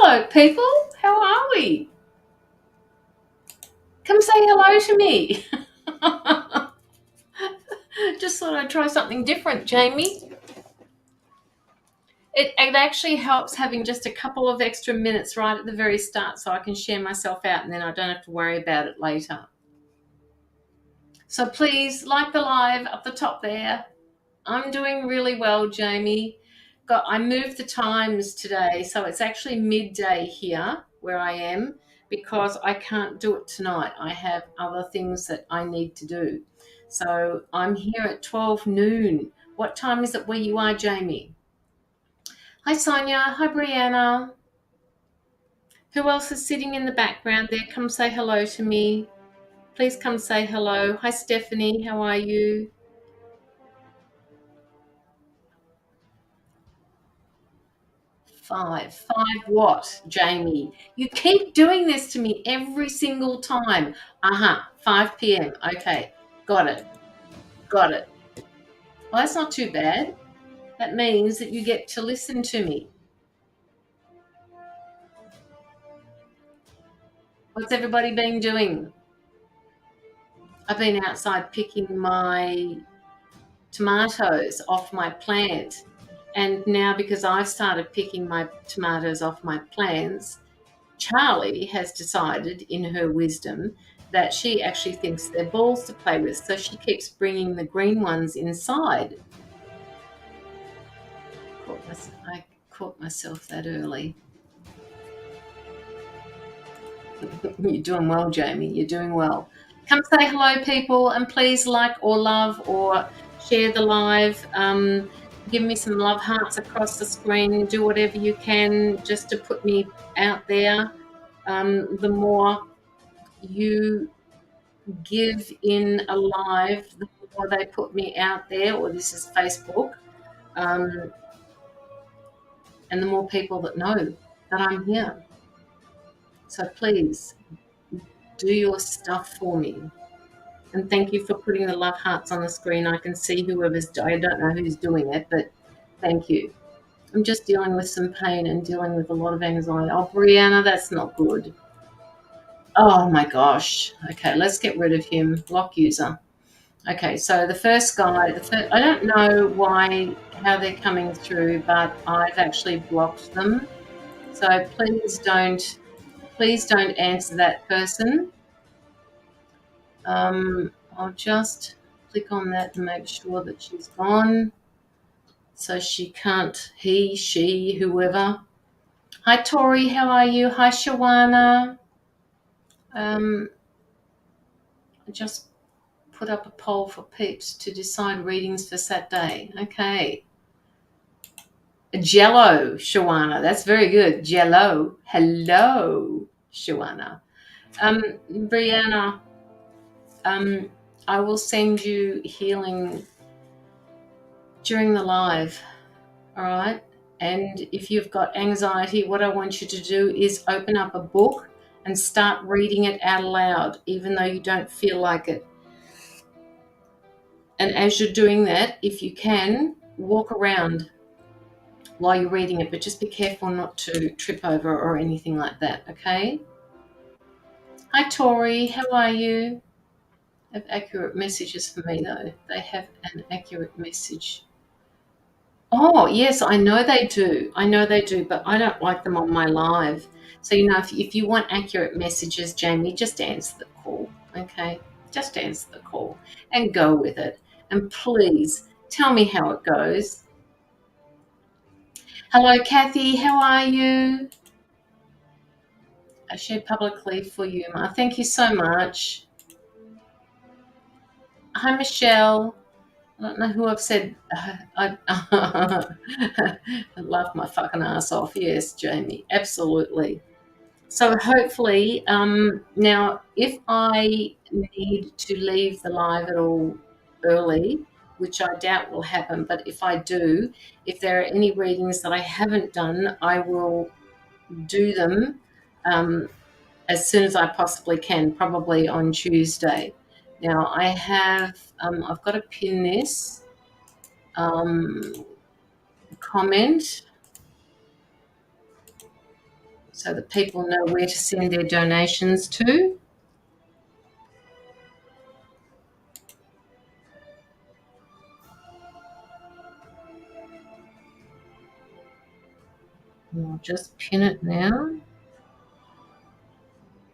Hello, people. How are we? Come say hello to me. Just thought I'd try something different, Jamie. It actually helps having just a couple of extra minutes right at the very start so I can share myself out and then I don't have to worry about it later. So please like the live up the top there. I'm doing really well, Jamie. I moved the times today, so it's actually midday here where I am because I can't do it tonight. I have other things that I need to do. So I'm here at 12 noon. What time is it where you are, Jamie? Hi, Sonia. Hi, Brianna. Who else is sitting in the background there? Come say hello to me. Please come say hello. Hi, Stephanie. How are you? Five what, Jamie? You keep doing this to me every single time. 5 p.m. Okay, got it. Got it. Well, that's not too bad. That means that you get to listen to me. What's everybody been doing? I've been outside picking my tomatoes off my plant. And now, because I've started picking my tomatoes off my plants, Charlie has decided, in her wisdom, that she actually thinks they're balls to play with, so she keeps bringing the green ones inside. I caught myself that early. You're doing well, Jamie. You're doing well. Come say hello, people, and please like or love or share the live. Give me some love hearts across the screen. Do whatever you can just to put me out there. The more you give in a live, the more they put me out there, or this is Facebook, and the more people that know that I'm here. So please do your stuff for me. And thank you for putting the love hearts on the screen. I can see whoever's, I don't know who's doing it, but thank you. I'm just dealing with some pain and dealing with a lot of anxiety. Oh, Brianna, that's not good. Oh my gosh. Okay, let's get rid of him. Block user. Okay, so the first guy, I don't know how they're coming through, but I've actually blocked them. So please don't answer that person. I'll just click on that and make sure that she's gone. So she can't, he, she, whoever. Hi, Tori, how are you? Hi, Shawana. I just put up a poll for peeps to decide readings for Saturday. Okay. Jello, Shawana. That's very good. Jello. Hello, Shawana. Brianna, I will send you healing during the live. All right. And if you've got anxiety, what I want you to do is open up a book and start reading it out loud, even though you don't feel like it. And as you're doing that, if you can, walk around while you're reading it, but just be careful not to trip over or anything like that, okay? Hi, Tori. How are you? Have accurate messages for me, though. They have an accurate message. Oh, yes, I know they do. I know they do, but I don't like them on my live. So, if you want accurate messages, Jamie, just answer the call, okay? Just answer the call and go with it. And please tell me how it goes. Hello, Kathy. How are you? I shared publicly for you, Ma. Thank you so much. Hi, Michelle. I don't know who I've said. I laughed my fucking ass off. Yes, Jamie, absolutely. So hopefully, now if I need to leave the live at all early, which I doubt will happen, but if I do, if there are any readings that I haven't done, I will do them as soon as I possibly can, probably on Tuesday. Now I have, I've got to pin this comment. so that people know where to send their donations to. And I'll just pin it now.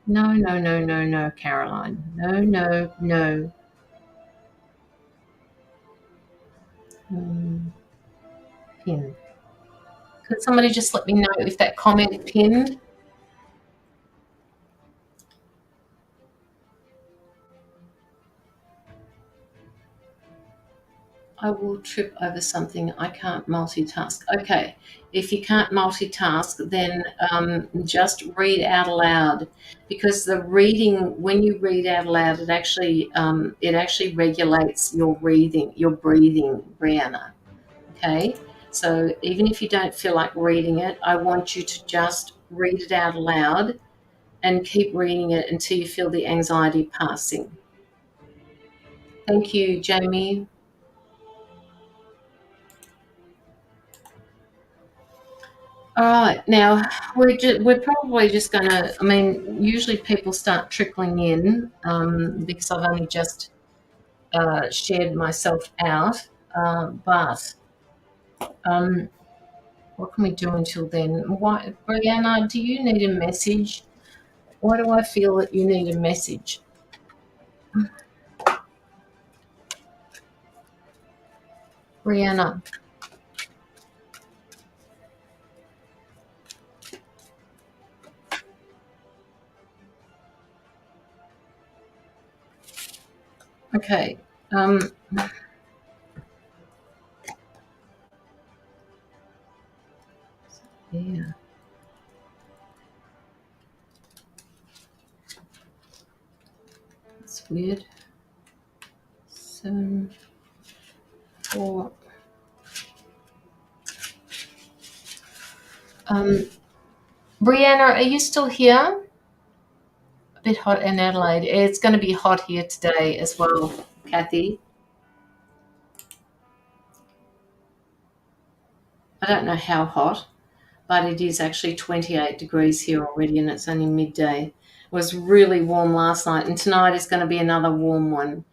No, no, no, no, no, Caroline. No, no, no. Pin. Could somebody just let me know if that comment pinned? I will trip over something. I can't multitask. Okay, if you can't multitask, then just read out aloud, because the reading, when you read out aloud, it actually regulates your breathing, Brianna. Okay, so even if you don't feel like reading it, I want you to just read it out loud and keep reading it until you feel the anxiety passing. Thank you, Jamie. All right, now we're probably just going to. I mean, usually people start trickling in because I've only just shared myself out. But what can we do until then? Why, Brianna? Do you need a message? Why do I feel that you need a message, Brianna? Okay. Yeah. That's weird. 7, 4. Brianna, are you still here? A bit hot in Adelaide. It's going to be hot here today as well, Kathy. I don't know how hot, but it is actually 28 degrees here already, and it's only midday. It was really warm last night, and tonight is going to be another warm one.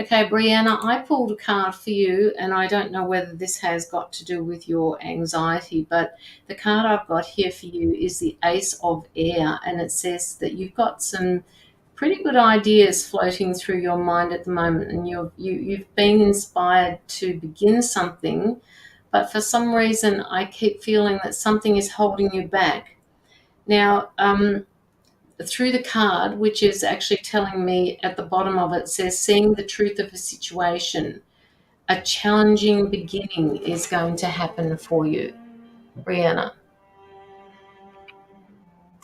Okay, Brianna, I pulled a card for you, and I don't know whether this has got to do with your anxiety, but the card I've got here for you is the Ace of Air, and it says that you've got some pretty good ideas floating through your mind at the moment, and you've been inspired to begin something, but for some reason I keep feeling that something is holding you back. Now, through the card, which is actually telling me at the bottom of it, says, seeing the truth of a situation, a challenging beginning is going to happen for you, Brianna.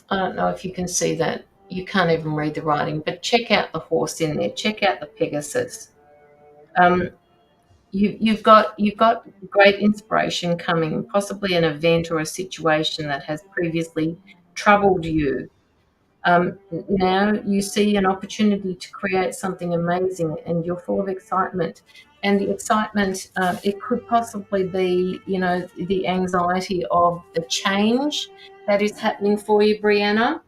I don't know if you can see that. You can't even read the writing, but check out the horse in there. Check out the Pegasus. Um, you've got great inspiration coming, possibly an event or a situation that has previously troubled you. Now you see an opportunity to create something amazing, and you're full of excitement. And the excitement, it could possibly be, the anxiety of the change that is happening for you, Brianna.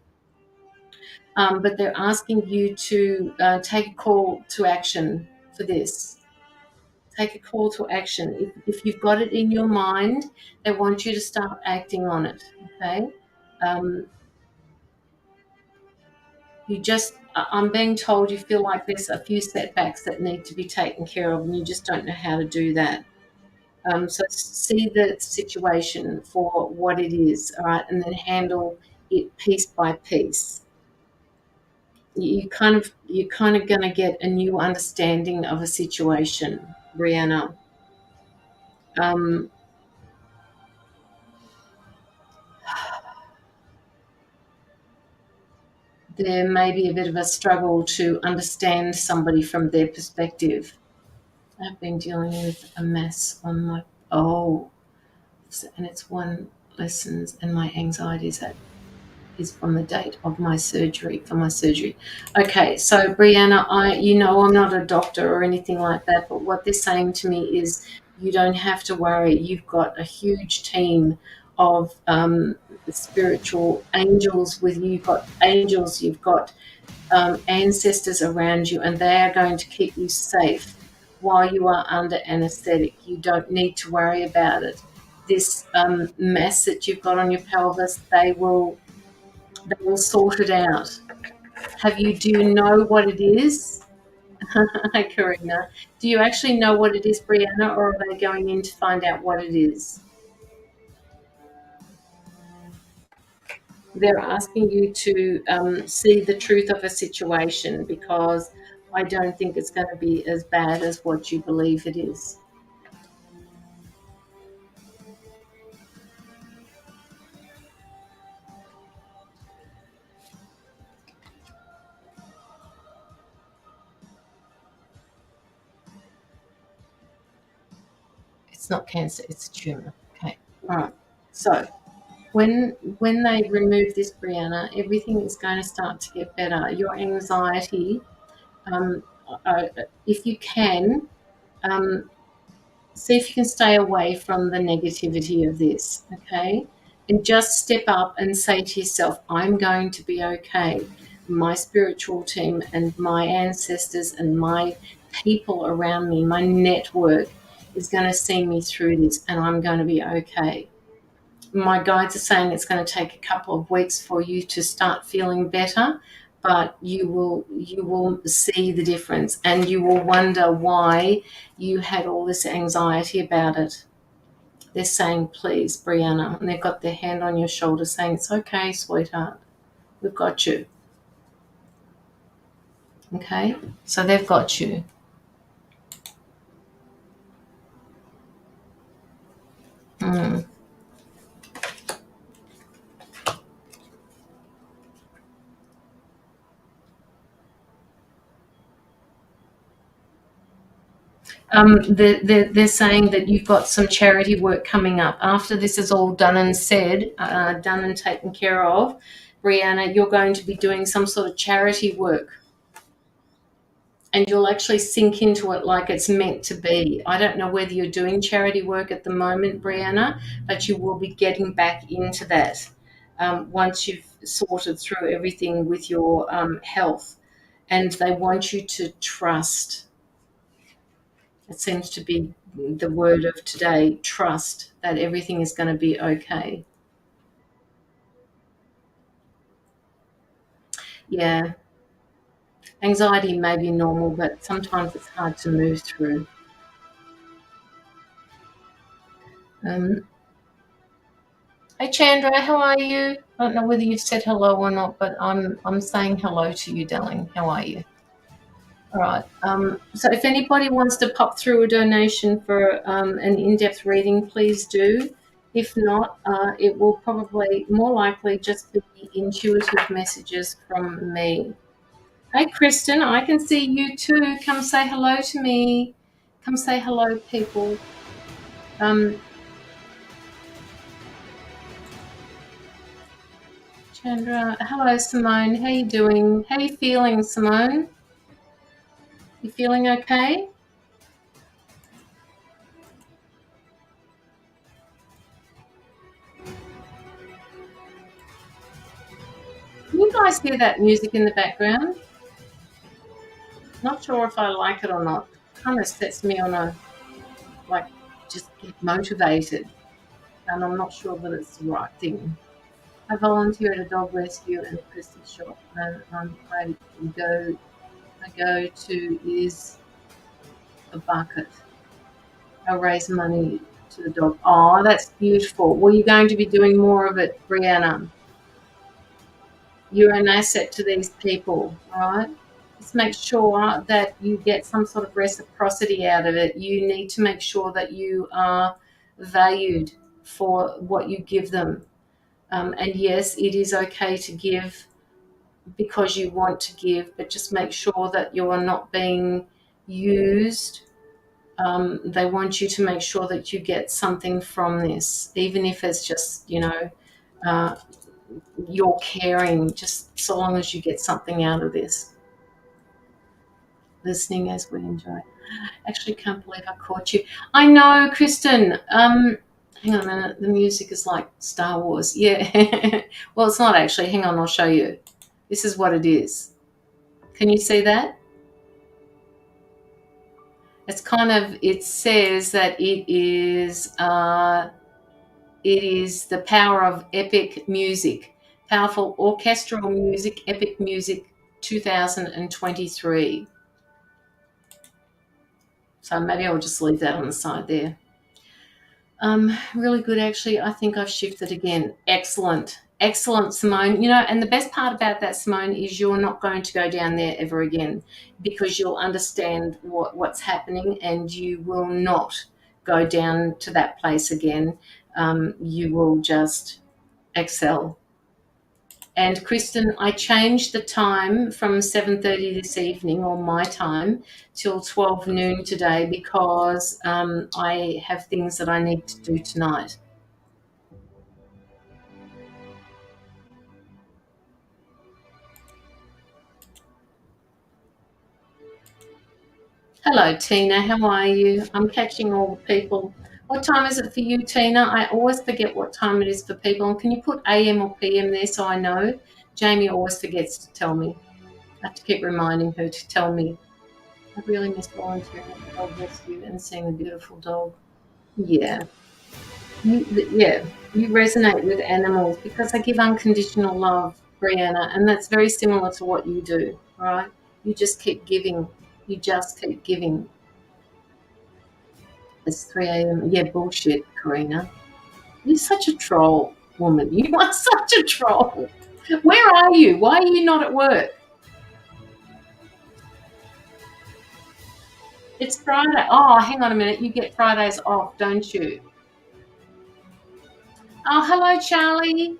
But they're asking you to take a call to action for this. Take a call to action. If you've got it in your mind, they want you to start acting on it. Okay. Um, I'm being told you feel like there's a few setbacks that need to be taken care of, and you just don't know how to do that. So see the situation for what it is, all right, and then handle it piece by piece. You're kind of going to get a new understanding of a situation, Brianna. Um, there may be a bit of a struggle to understand somebody from their perspective. I've been dealing with a mess on my and it's one lessons, and my anxiety is from the date of my surgery, for my surgery. Okay, so Brianna, I'm not a doctor or anything like that, but what they're saying to me is you don't have to worry. You've got a huge team of spiritual angels with you. You've got angels, you've got ancestors around you, and they are going to keep you safe while you are under anesthetic. You don't need to worry about it. This mass that you've got on your pelvis, they will sort it out. Do you know what it is? Hi, Karina. Do you actually know what it is, Brianna, or are they going in to find out what it is? They're asking you to see the truth of a situation, because I don't think it's going to be as bad as what you believe it is. It's not cancer, it's a tumor. Okay. All right. So when they remove this, Brianna, everything is going to start to get better. Your anxiety, um, uh, if you can, um, see if you can stay away from the negativity of this, okay? And just step up and say to yourself, I'm going to be okay. My spiritual team and my ancestors and my people around me, my network is going to see me through this, and I'm going to be okay. My guides are saying it's going to take a couple of weeks for you to start feeling better, but you will see the difference, and you will wonder why you had all this anxiety about it. They're saying, please, Brianna, and they've got their hand on your shoulder saying, it's okay, sweetheart, we've got you. Okay, so they've got you. Mm. They're saying that you've got some charity work coming up. After this is all done and said, done and taken care of, Brianna, you're going to be doing some sort of charity work. And you'll actually sink into it like it's meant to be. I don't know whether you're doing charity work at the moment, Brianna, but you will be getting back into that once you've sorted through everything with your health. And they want you to trust. It seems to be the word of today, trust that everything is going to be okay. Yeah, anxiety may be normal, but sometimes it's hard to move through. Um, Hey Chandra, how are you? I don't know whether you've said hello or not, but I'm saying hello to you, darling. How are you? All right. So if anybody wants to pop through a donation for an in-depth reading, please do. If not, it will probably more likely just be intuitive messages from me. Hey Kristen, I can see you too. Come say hello to me. Come say hello, people. Um, Chandra, hello Simone. How you doing? How you feeling, Simone? You feeling okay? Can you guys hear that music in the background? Not sure if I like it or not. Kind of sets me on a, like, just get motivated, and I'm not sure that it's the right thing. I volunteer at a dog rescue and a Christie shop, and I go to is a bucket. I raise money to the dog. Oh, that's beautiful. Well, you're going to be doing more of it, Brianna. You're an asset to these people, all right? Just make sure that you get some sort of reciprocity out of it. You need to make sure that you are valued for what you give them. And yes, it is okay to give because you want to give, but just make sure that you are not being used. They want you to make sure that you get something from this, even if it's just, uh, you're caring, just so long as you get something out of this. Listening as we enjoy. Actually, can't believe I caught you. I know, Kristen. Hang on a minute. The music is like Star Wars. Yeah. Well, it's not actually. Hang on, I'll show you. This is what it is. Can you see that? It's kind of, it says that it is the power of epic music, powerful orchestral music, epic music 2023. So maybe I'll just leave that on the side there. Really good, actually. I think I've shifted again. Excellent. Excellent, Simone. You know, and the best part about that, Simone, is you're not going to go down there ever again, because you'll understand what's happening, and you will not go down to that place again. You will just excel. And Kristen, I changed the time from 7:30 this evening, or my time, till 12 noon today, because I have things that I need to do tonight. Hello, Tina. How are you? I'm catching all the people. What time is it for you, Tina? I always forget what time it is for people. And can you put AM or PM there so I know? Jamie always forgets to tell me. I have to keep reminding her to tell me. I really miss volunteering at the dog rescue and seeing a beautiful dog. Yeah. Yeah, you resonate with animals because they give unconditional love, Brianna, and that's very similar to what you do, right? You just keep giving. You just keep giving. It's 3 a.m. Yeah, bullshit, Karina. You're such a troll, woman. You are such a troll. Where are you? Why are you not at work? It's Friday. Oh, hang on a minute. You get Fridays off, don't you? Oh, hello, Charlie.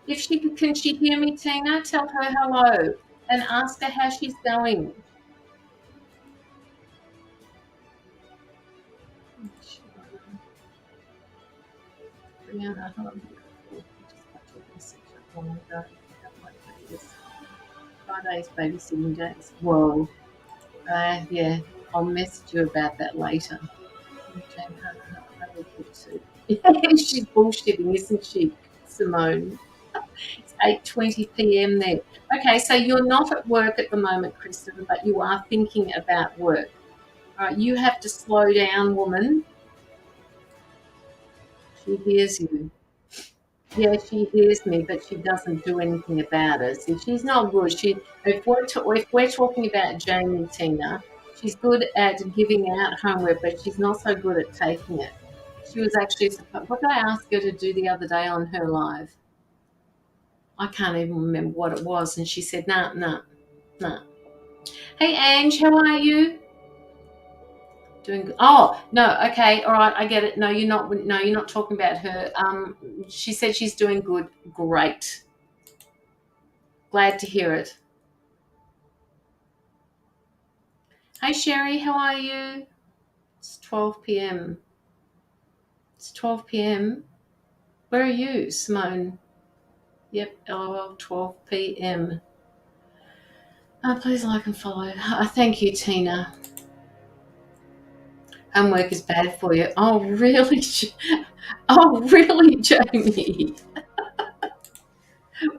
If can she hear me, Tina? Tell her hello and ask her how she's going. Brianna, hello. Just got your message a long ago. Friday's babysitting days. Whoa. Yeah, I'll message you about that later. She's bullshitting, isn't she, Simone? It's 8:20 p.m. there. Okay, so you're not at work at the moment, Kristen, but you are thinking about work. All right, you have to slow down, woman. She hears you. Yeah, she hears me, but she doesn't do anything about it. See, she's not good. If we're talking about Jamie, Tina, she's good at giving out homework, but she's not so good at taking it. She was actually supposed. What did I ask her to do the other day on her live? I can't even remember what it was, and she said, "No, no, no." Hey, Ange, how are you? Doing good. Oh no, okay, all right, I get it. No, you're not. No, you're not talking about her. She said she's doing good. Great. Glad to hear it. Hey, Sherry, how are you? It's 12 p.m. It's 12 p.m. Where are you, Simone? Yep, LOL, 12 p.m. Please like and follow. Thank you, Tina. Homework is bad for you. Oh, really? Oh, really, Jamie?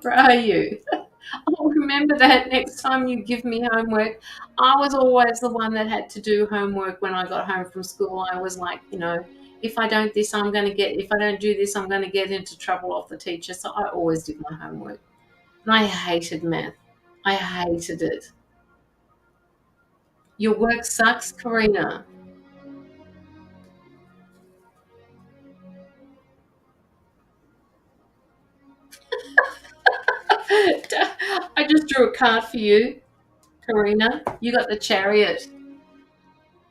Where are you? I'll remember that next time you give me homework. I was always the one that had to do homework when I got home from school. I was like, if I don't if I don't do this, I'm going to get into trouble off the teacher. So I always did my homework. And I hated math. I hated it. Your work sucks, Karina. I just drew a card for you, Karina. You got the Chariot.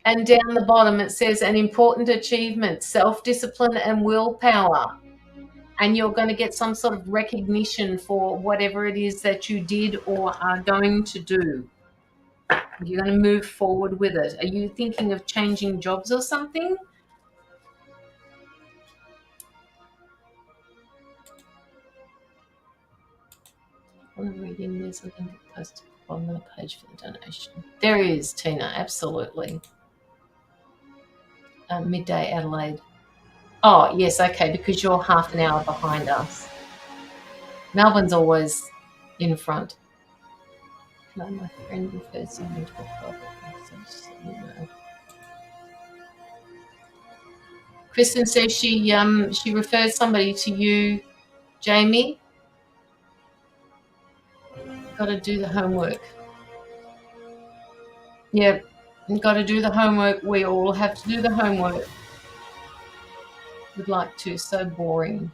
And down the bottom it says an important achievement, self-discipline and willpower. And you're going to get some sort of recognition for whatever it is that you did or are going to do. You're going to move forward with it. Are you thinking of changing jobs or something? On the reading, there's a link posted on the page for the donation. There is, Tina, absolutely. Midday Adelaide. Oh, yes, okay, because you're half an hour behind us. Melbourne's always in front. No, my friend refers someone to a private message, so you know. Kristen says she refers somebody to you, Jamie. Got to do the homework. Yeah, got to do the homework. We all have to do the homework. Would like to. So boring.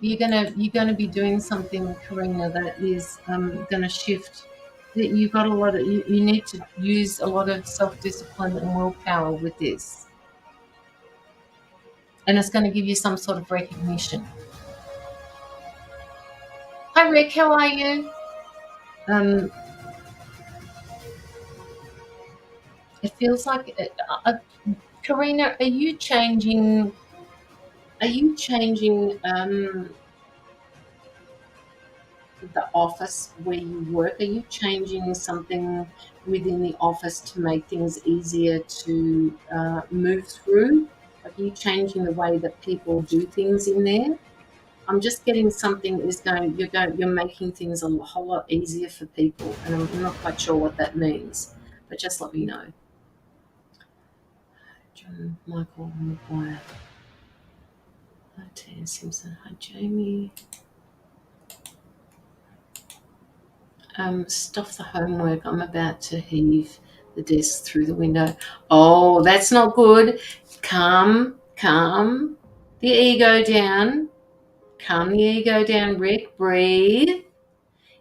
You're gonna be doing something, Karina, that is gonna shift. That you got a lot of you need to use a lot of self-discipline and willpower with this, and it's going to give you some sort of recognition. Hi Rick, how are you? Um, it feels like Karina, are you changing? Are you changing the office where you work? Are you changing something within the office to make things easier to move through? Are you changing the way that people do things in there? I'm just getting something is you're making things a whole lot easier for people, and I'm not quite sure what that means, but just let me know. John Michael McGuire. Hi Tia Simpson. Hi Jamie. Stuff the homework. I'm about to heave the desk through the window. Oh, that's not good. Calm the ego down. Calm the ego down, Rick. Breathe.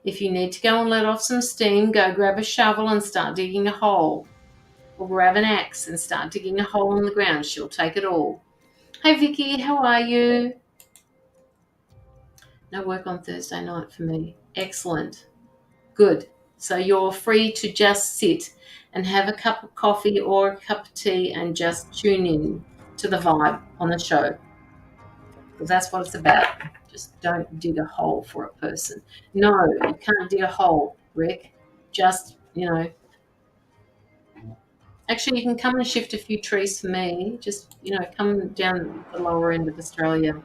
If you need to go and let off some steam, go grab a shovel and start digging a hole. Or grab an axe and start digging a hole in the ground. She'll take it all. Hey Vicky, how are you? No work on Thursday night for me. Excellent. Good. So you're free to just sit and have a cup of coffee or a cup of tea and just tune in to the vibe on the show. Because that's what it's about. Just don't dig a hole for a person. No, you can't dig a hole, Rick. Just, actually, you can come and shift a few trees for me. Just, come down the lower end of Australia,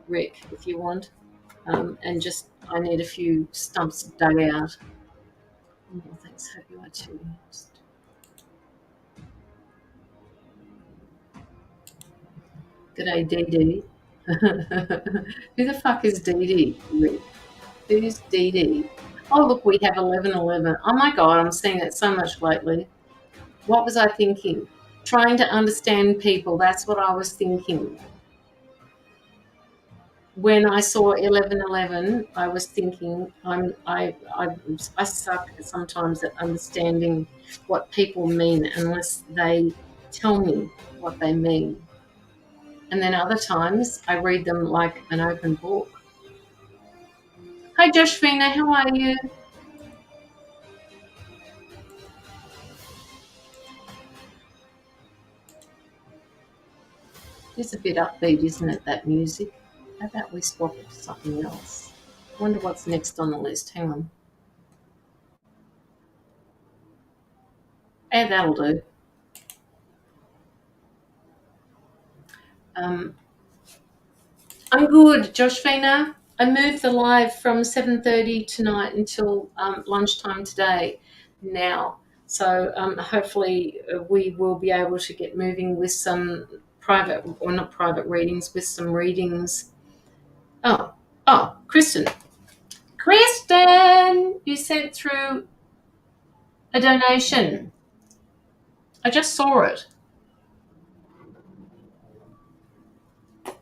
Rick, if you want. And just, I need a few stumps dug out. Oh, thanks. Hope you are too. G'day, Dee Dee. Who the fuck is Dee Dee, Rick? Who's Dee Dee? Oh, look, we have 11:11. Oh my God, I'm seeing it so much lately. What was I thinking? Trying to understand people. That's what I was thinking. When I saw 11:11, I was thinking I suck sometimes at understanding what people mean unless they tell me what they mean. And then other times I read them like an open book. Hi Joshvina, how are you? It's a bit upbeat, isn't it, that music? How about we swap it to something else? I wonder what's next on the list. Hang on. Yeah, that'll do. Um, I'm good, Joshvina. I moved the live from 7:30 tonight until lunchtime today now. So hopefully we will be able to get moving with some private, or not private readings, with some readings. Oh, Kristen, you sent through a donation. I just saw it. I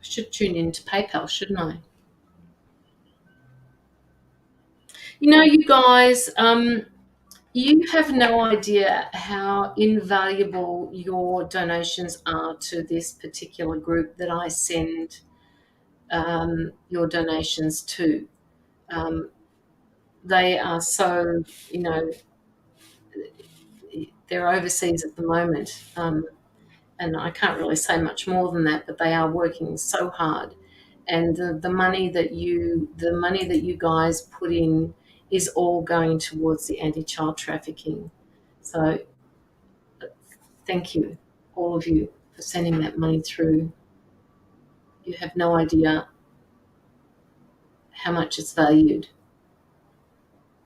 should tune in to PayPal, shouldn't I? You guys, you have no idea how invaluable your donations are to this particular group that I send your donations to. They are so, they're overseas at the moment. And I can't really say much more than that, but they are working so hard. And the money that you guys put in is all going towards the anti-child trafficking. So thank you, all of you, for sending that money through. You have no idea how much it's valued.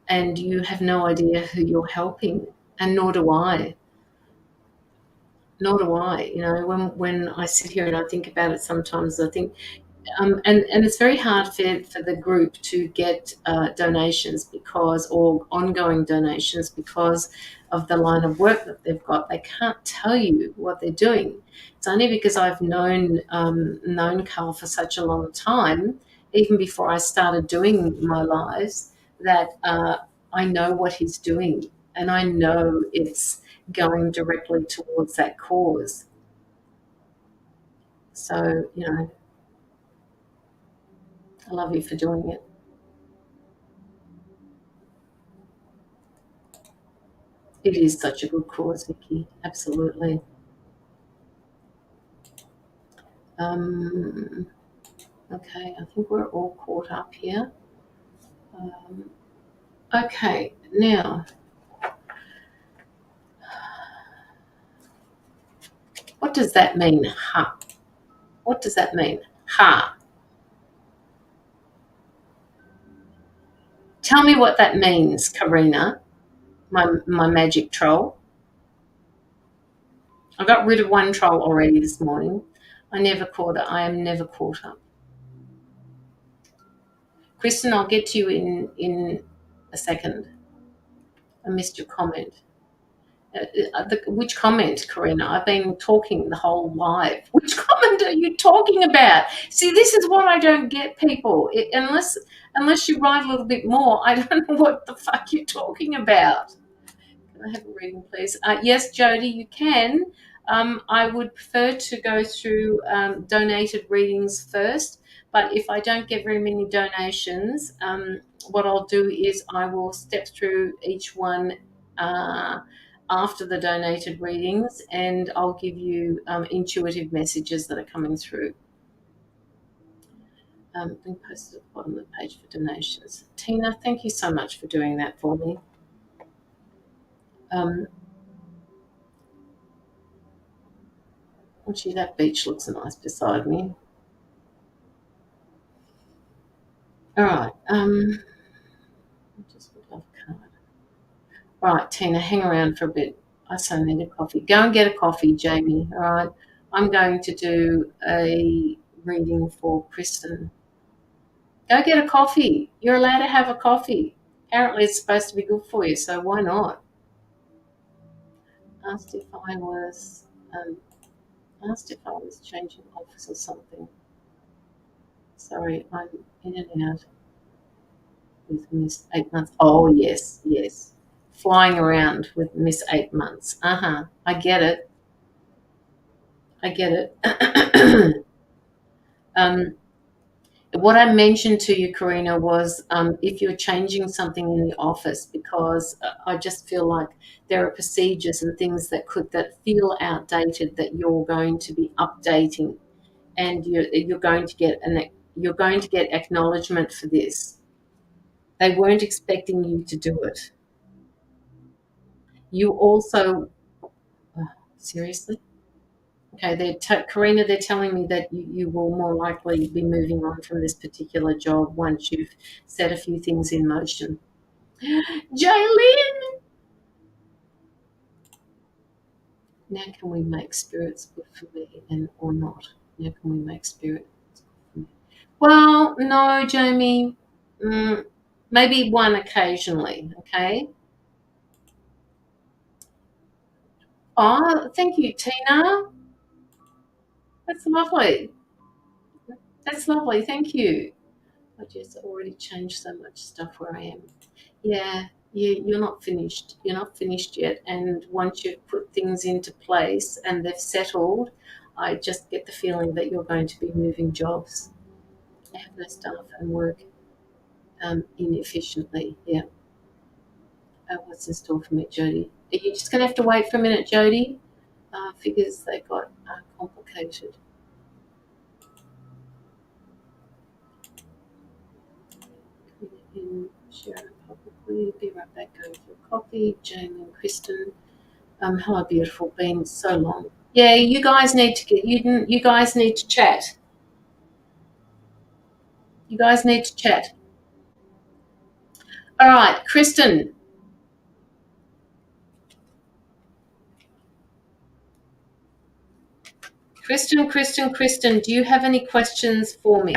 And you have no idea who you're helping, and nor do I. Nor do I. You know, when I sit here and I think about it, sometimes I think, and it's very hard for the group to get donations because, or ongoing donations, because of the line of work that they've got. They can't tell you what they're doing. It's only because I've known Carl for such a long time, even before I started doing my lives, that I know what he's doing, and I know it's going directly towards that cause. So, you know, I love you for doing it. It is such a good cause, Nikki. Absolutely. Um, okay, I think we're all caught up here. Um, okay, now, what does that mean? Ha. What does that mean? Ha. Tell me what that means, Karina, my magic troll. I got rid of one troll already this morning. I am never caught up. Kristen, I'll get to you in a second. I missed your comment. Which comment, Karina? I've been talking the whole live. Which comment are you talking about? See, this is what I don't get, people. Unless you write a little bit more, I don't know what the fuck you're talking about. Can I have a reading, please? Yes, Jody, you can. I would prefer to go through donated readings first, but if I don't get very many donations, what I'll do is I will step through each one after the donated readings, and I'll give you intuitive messages that are coming through. Being posted at the bottom of the page for donations. Tina, thank you so much for doing that for me. Oh, gee, that beach looks nice beside me. All right. Just would love a card. All right, Tina, hang around for a bit. I so need a coffee. Go and get a coffee, Jamie. All right. I'm going to do a reading for Kristen. Go get a coffee. You're allowed to have a coffee. Apparently, it's supposed to be good for you, so why not? Asked if I was um, changing office or something. Sorry, I'm in and out with Miss 8 months. Oh yes, yes. Flying around with Miss 8 months. I get it. I get it. um, what I mentioned to you, Karina, was if you're changing something in the office, because I just feel like there are procedures and things that feel outdated that you're going to be updating, and you're going to get acknowledgement for this. They weren't expecting you to do it. You also, seriously? Okay, Karina, they're telling me that you will more likely be moving on from this particular job once you've set a few things in motion. Jaylene! Now can we make spirits good for me or not? Now can we make spirits good for me? Well, no, Jamie. Maybe one occasionally, okay? Oh, thank you, Tina. That's lovely. That's lovely. Thank you. I just already changed so much stuff where I am. Yeah, you're not finished. You're not finished yet. And once you've put things into place and they've settled, I just get the feeling that you're going to be moving jobs. I have no staff and work inefficiently. Yeah. What's in store for me, Jody? Are you just going to have to wait for a minute, Jody? Figures they got complicated. In share it publicly. Be right back. Going for coffee. Jamie and Kristen. Hello, beautiful. Been so long. Yeah, you guys need to get. You guys need to chat. You guys need to chat. All right, Kristen. Kristen. Do you have any questions for me?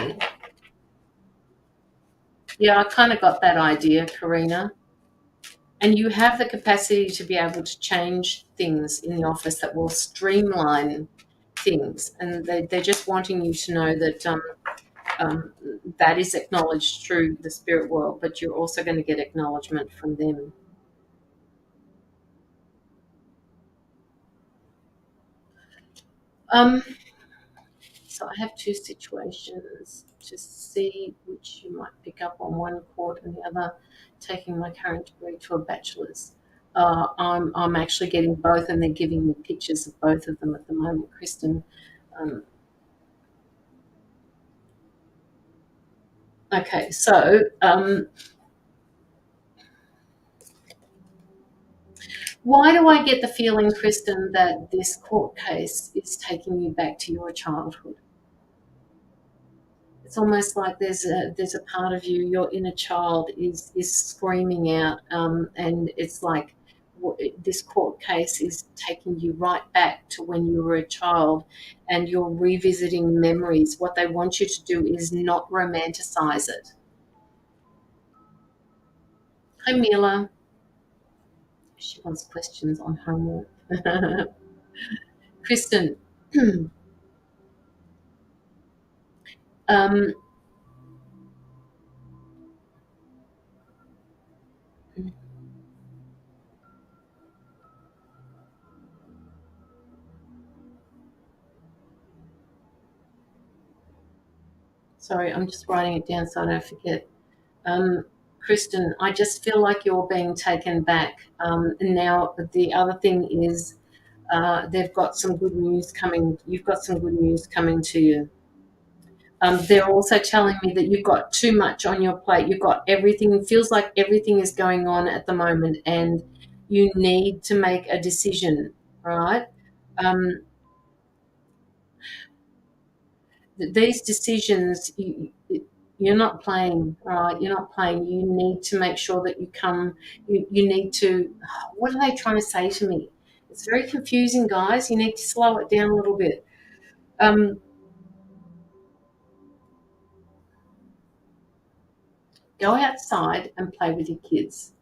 Yeah, I kind of got that idea, Karina. And you have the capacity to be able to change things in the office that will streamline things. And they're just wanting you to know that um, that is acknowledged through the spirit world, but you're also going to get acknowledgement from them. Um, so I have two situations to see which you might pick up on, one court and the other taking my current degree to a bachelor's. I'm actually getting both, and they're giving me pictures of both of them at the moment, Kristen. Um, okay, so why do I get the feeling, Kristen, that this court case is taking you back to your childhood? It's almost like there's a part of you, your inner child is screaming out, and it's like this court case is taking you right back to when you were a child, and you're revisiting memories. What they want you to do is not romanticize it. Hi, Mila. She wants questions on homework. Kristen, um, sorry, I'm just writing it down so I don't forget. Um, Kristen, I just feel like you're being taken back. And now the other thing is, they've got some good news coming. You've got some good news coming to you. They're also telling me that you've got too much on your plate. You've got everything. It feels like everything is going on at the moment, and you need to make a decision, right? Um, these decisions, you're not playing, right? You're not playing. You need to make sure that you come. You need to. What are they trying to say to me? It's very confusing, guys. You need to slow it down a little bit. Um, go outside and play with your kids.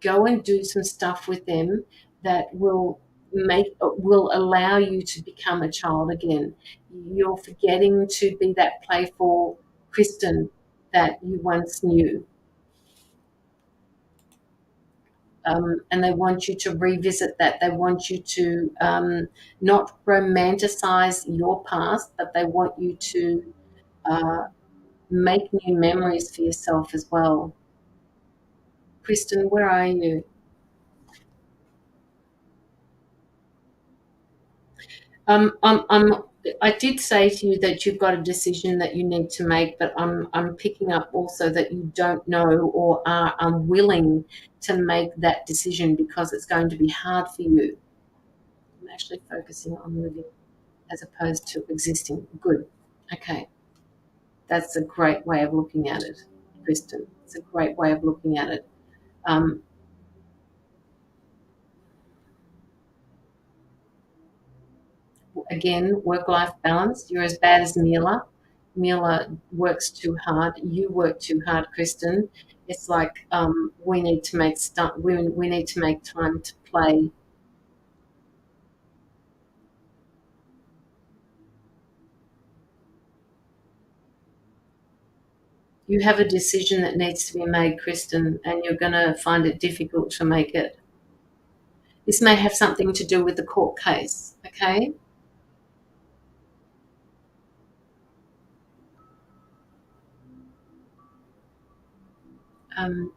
Go and do some stuff with them that will allow you to become a child again. You're forgetting to be that playful Kristen that you once knew. And they want you to revisit that. They want you to not romanticize your past, but they want you to uh, make new memories for yourself as well. Kristen, where are you? I did say to you that you've got a decision that you need to make, but I'm picking up also that you don't know or are unwilling to make that decision because it's going to be hard for you. I'm actually focusing on living as opposed to existing. Good. Okay. That's a great way of looking at it, Kristen. It's a great way of looking at it. Um, Again, work-life balance. You're as bad as Mila. Mila works too hard. You work too hard, Kristen. It's like we need to make we need to make time to play. You have a decision that needs to be made, Kristen, and you're going to find it difficult to make it. This may have something to do with the court case, okay? Um,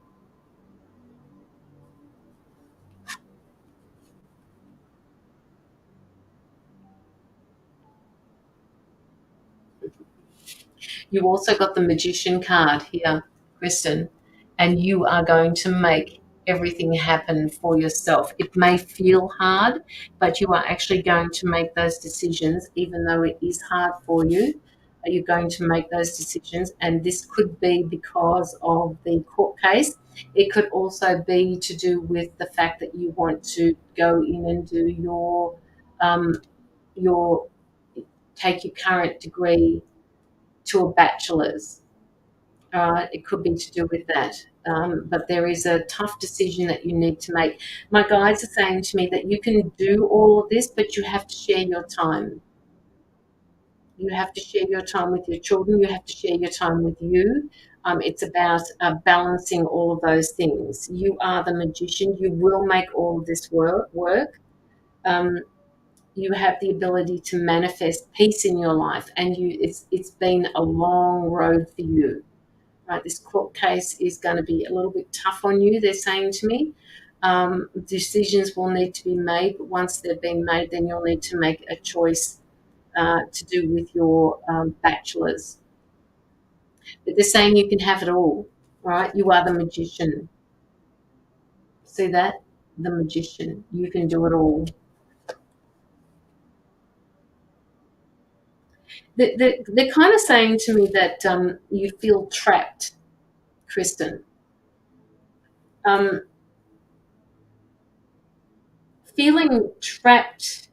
you also got the magician card here, Kristen, and you are going to make everything happen for yourself. It may feel hard, but you are actually going to make those decisions, even though it is hard for you. You're going to make those decisions, and this could be because of the court case. It could also be to do with the fact that you want to go in and do your take your current degree to a bachelor's. It could be to do with that. But there is a tough decision that you need to make. My guides are saying to me that you can do all of this, but you have to share your time. You have to share your time with your children. You have to share your time with you. It's about balancing all of those things. You are the magician. You will make all of this work. Um, you have the ability to manifest peace in your life, and it's been a long road for you. Right, this court case is going to be a little bit tough on you, they're saying to me. Decisions will need to be made, but once they've been made, then you'll need to make a choice to do with your bachelor's. But they're saying you can have it all, right? You are the magician. See that? The magician. You can do it all. They're kind of saying to me that you feel trapped, Kristen. Um, Feeling trapped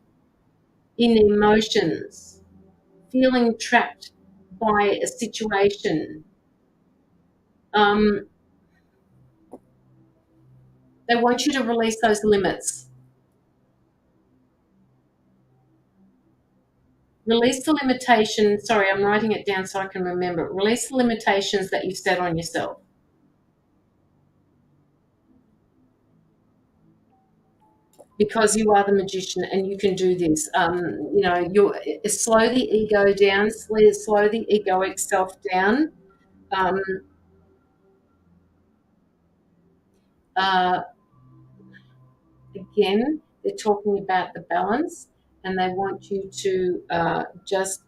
in emotions, feeling trapped by a situation. Um, they want you to release those limits. Release the limitation. Sorry, I'm writing it down so I can remember. Release the limitations that you set on yourself. Because you are the magician and you can do this. You slow the ego down, slow the egoic self down. Um, uh, Again, they're talking about the balance, and they want you to just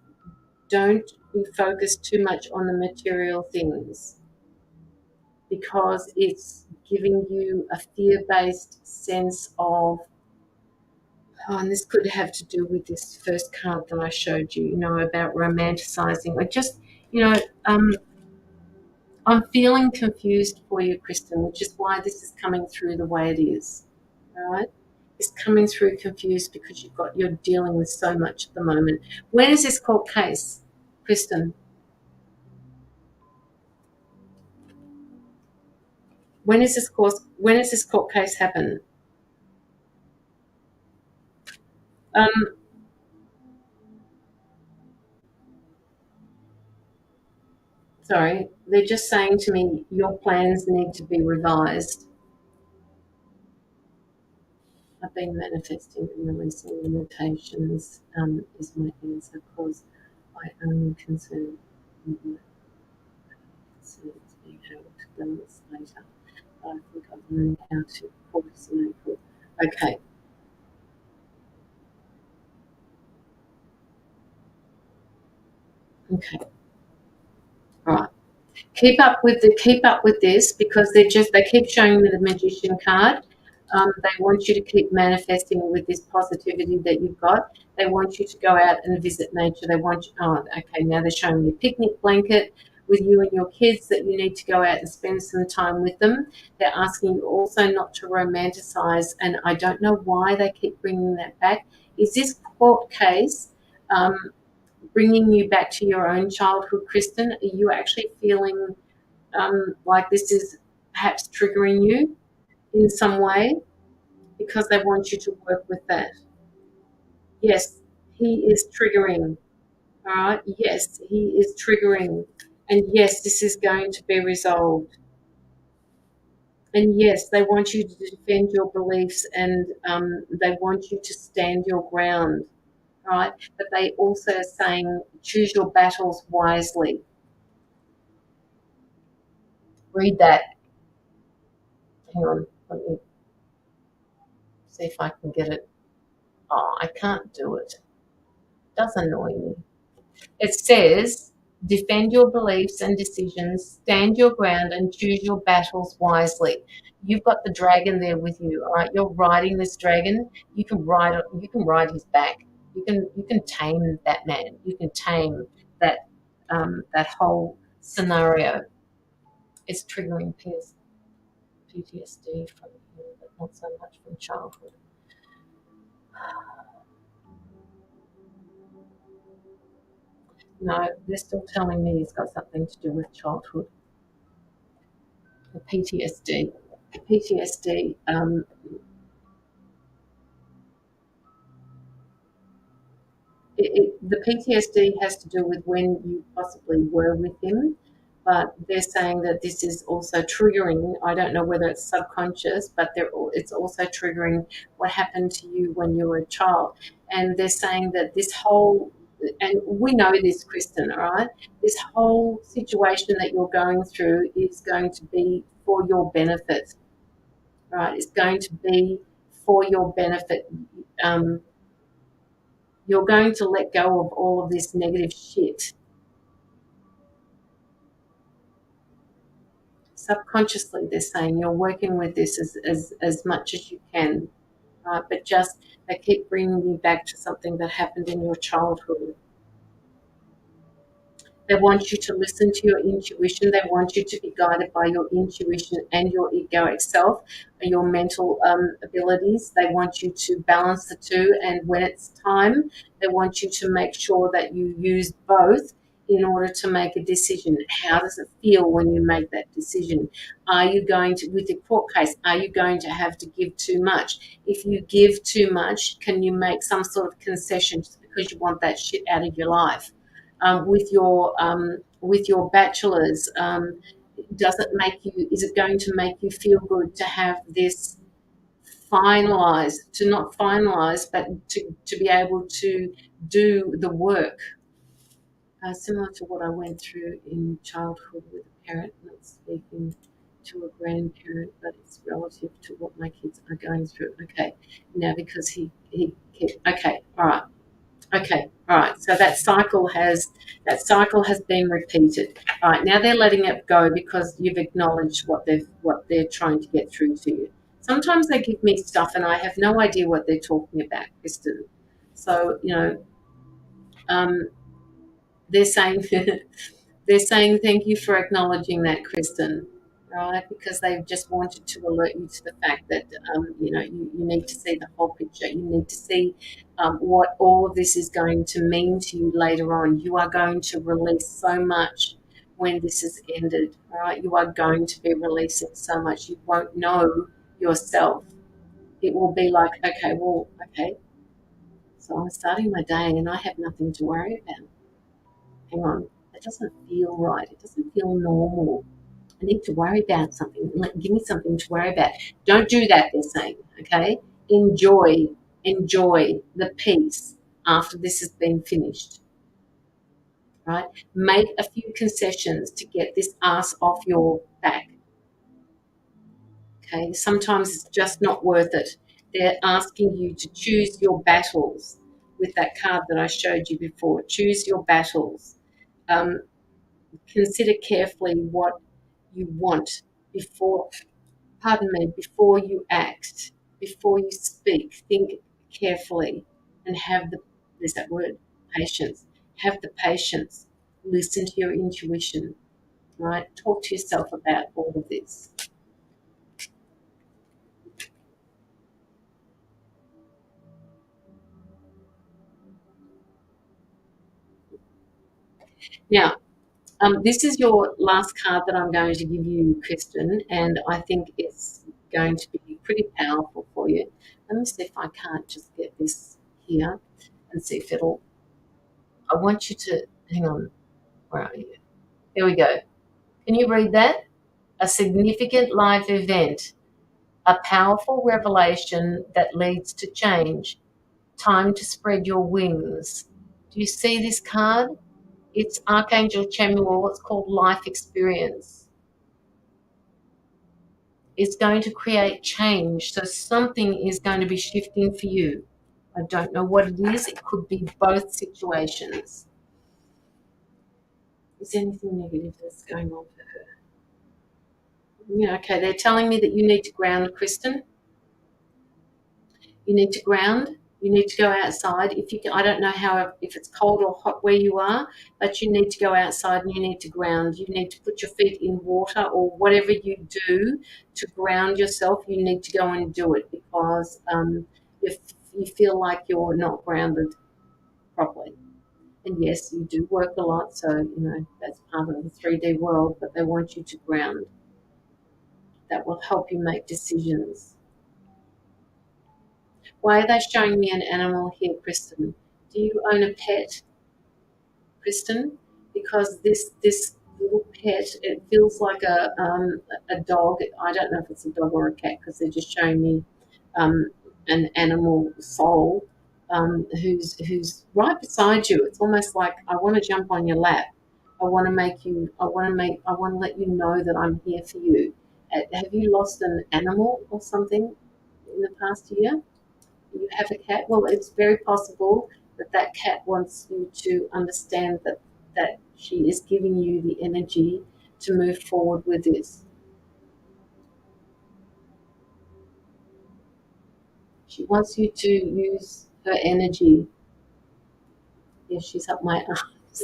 don't be focused too much on the material things, because it's giving you a fear-based sense of, and this could have to do with this first card that I showed you, about romanticizing. You know, um, I'm feeling confused for you, Kristen, which is why this is coming through the way it is. All right? It's coming through confused because you're dealing with so much at the moment. When is this court case, Kristen? When is this court case happen? Um, Sorry, they're just saying to me your plans need to be revised. I've been manifesting and releasing limitations, is my answer, because I am concerned with my concerns being able to balance later. I think I've learned how to focus on April. Okay. Okay. All right. Keep up with this, because they keep showing me the magician card. They want you to keep manifesting with this positivity that you've got. They want you to go out and visit nature. They want you, okay, now they're showing me a picnic blanket with you and your kids, that you need to go out and spend some time with them. They're asking you also not to romanticize, and I don't know why they keep bringing that back. Is this court case bringing you back to your own childhood, Kristen? Are you actually feeling like this is perhaps triggering you in some way? Because they want you to work with that. Yes, he is triggering. All right. Yes, he is triggering. And yes, this is going to be resolved. And yes, they want you to defend your beliefs, and they want you to stand your ground. Right. But they also are saying choose your battles wisely. Read that. Hang on. Let me see if I can get it. Oh, I can't do it. It does annoy me. It says, Defend your beliefs and decisions, stand your ground, and choose your battles wisely. You've got the dragon there with you, all right? You're riding this dragon. You can ride his back. You can tame that man. You can tame that whole scenario. It's triggering PTSD from him, but not so much from childhood. No, they're still telling me it's got something to do with childhood. The PTSD. The PTSD. The PTSD has to do with when you possibly were with him, but they're saying that this is also triggering. I don't know whether it's subconscious, but it's also triggering what happened to you when you were a child. And they're saying that this whole, and we know this, Kristen, all right? This whole situation that you're going through is going to be for your benefit, right? It's going to be for your benefit. Um, you're going to let go of all of this negative shit. Subconsciously, they're saying you're working with this as much as you can, right? But just they keep bringing you back to something that happened in your childhood. They want you to listen to your intuition. They want you to be guided by your intuition and your egoic self, and your mental abilities. They want you to balance the two. And when it's time, they want you to make sure that you use both in order to make a decision. How does it feel when you make that decision? Are you going to, with the court case, are you going to have to give too much? If you give too much, can you make some sort of concession just because you want that shit out of your life? With your bachelor's, does it make you? Is it going to make you feel good to have this finalized? To not finalize, but to be able to do the work, similar to what I went through in childhood with a parent not speaking to a grandparent, but it's relative to what my kids are going through. Okay, now because he okay, all right. Okay, all right. So that cycle has been repeated. All right, now they're letting it go because you've acknowledged what they're trying to get through to you. Sometimes they give me stuff and I have no idea what they're talking about, Kristen. So um, they're saying they're saying thank you for acknowledging that, Kristen, right? Because they just wanted to alert you to the fact that you need to see the whole picture. You need to see what all of this is going to mean to you later on. You are going to release so much when this is ended, right? You are going to be releasing so much. You won't know yourself. It will be like, okay, well, okay, so I'm starting my day and I have nothing to worry about. Hang on, that doesn't feel right. It doesn't feel normal. I need to worry about something. Give me something to worry about. Don't do that, they're saying, okay? Enjoy the peace after this has been finished, right? Make a few concessions to get this ass off your back, okay? Sometimes it's just not worth it. They're asking you to choose your battles with that card that I showed you before. Choose your battles. Um, Consider carefully what you want before, pardon me, before you act, before you speak. Think carefully and there's that word, patience. Have the patience. Listen to your intuition, right? Talk to yourself about all of this. Now, this is your last card that I'm going to give you, Kristen, and I think it's going to be pretty powerful for you. Let me see if I can't just get this here and see if it'll. I want you to hang on. Where are you? Here we go. Can you read that? A significant life event, a powerful revelation that leads to change. Time to spread your wings. Do you see this card? It's Archangel Chamuel. It's called Life Experience. It's going to create change. So something is going to be shifting for you. I don't know what it is. It could be both situations. Is there anything negative that's going on for her? Yeah, okay. They're telling me that you need to ground, Kristen. You need to ground. You need to go outside. If you can, I don't know how, if it's cold or hot where you are, but you need to go outside and you need to ground. You need to put your feet in water or whatever you do to ground yourself. You need to go and do it because if you feel like you're not grounded properly. And yes, you do work a lot, so that's part of the 3D world. But they want you to ground. That will help you make decisions. Why are they showing me an animal here, Kristen? Do you own a pet, Kristen? Because this little pet, it feels like a dog. I don't know if it's a dog or a cat because they're just showing me um, an animal soul who's right beside you. It's almost like I want to jump on your lap. I want to make you. I want to let you know that I'm here for you. Have you lost an animal or something in the past year? You have a cat, well, it's very possible that that cat wants you to understand that she is giving you the energy to move forward with this. She wants you to use her energy. Yes, she's up my ass.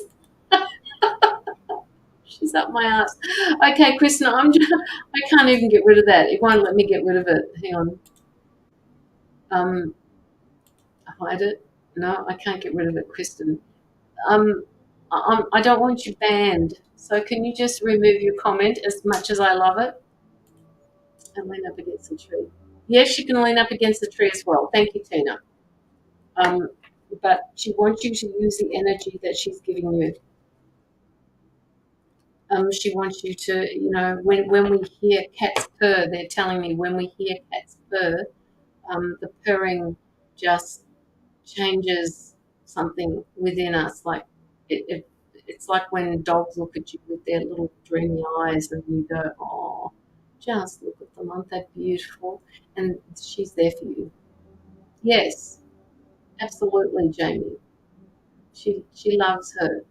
She's up my ass. Okay, Kristen, I can't even get rid of that. It won't let me get rid of it. Hang on. Um, hide it. No, I can't get rid of it, Kristen. Um, I don't want you banned. So can you just remove your comment as much as I love it and lean up against the tree? Yes, you can lean up against the tree as well. Thank you, Tina. Um, but she wants you to use the energy that she's giving you. She wants you to, when we hear cats purr, they're telling me when we hear cats purr, the purring just changes something within us. Like it's like when dogs look at you with their little dreamy eyes, and you go, "Oh, just look at them, aren't they beautiful?" And she's there for you. Yes, absolutely, Jamie. She loves her.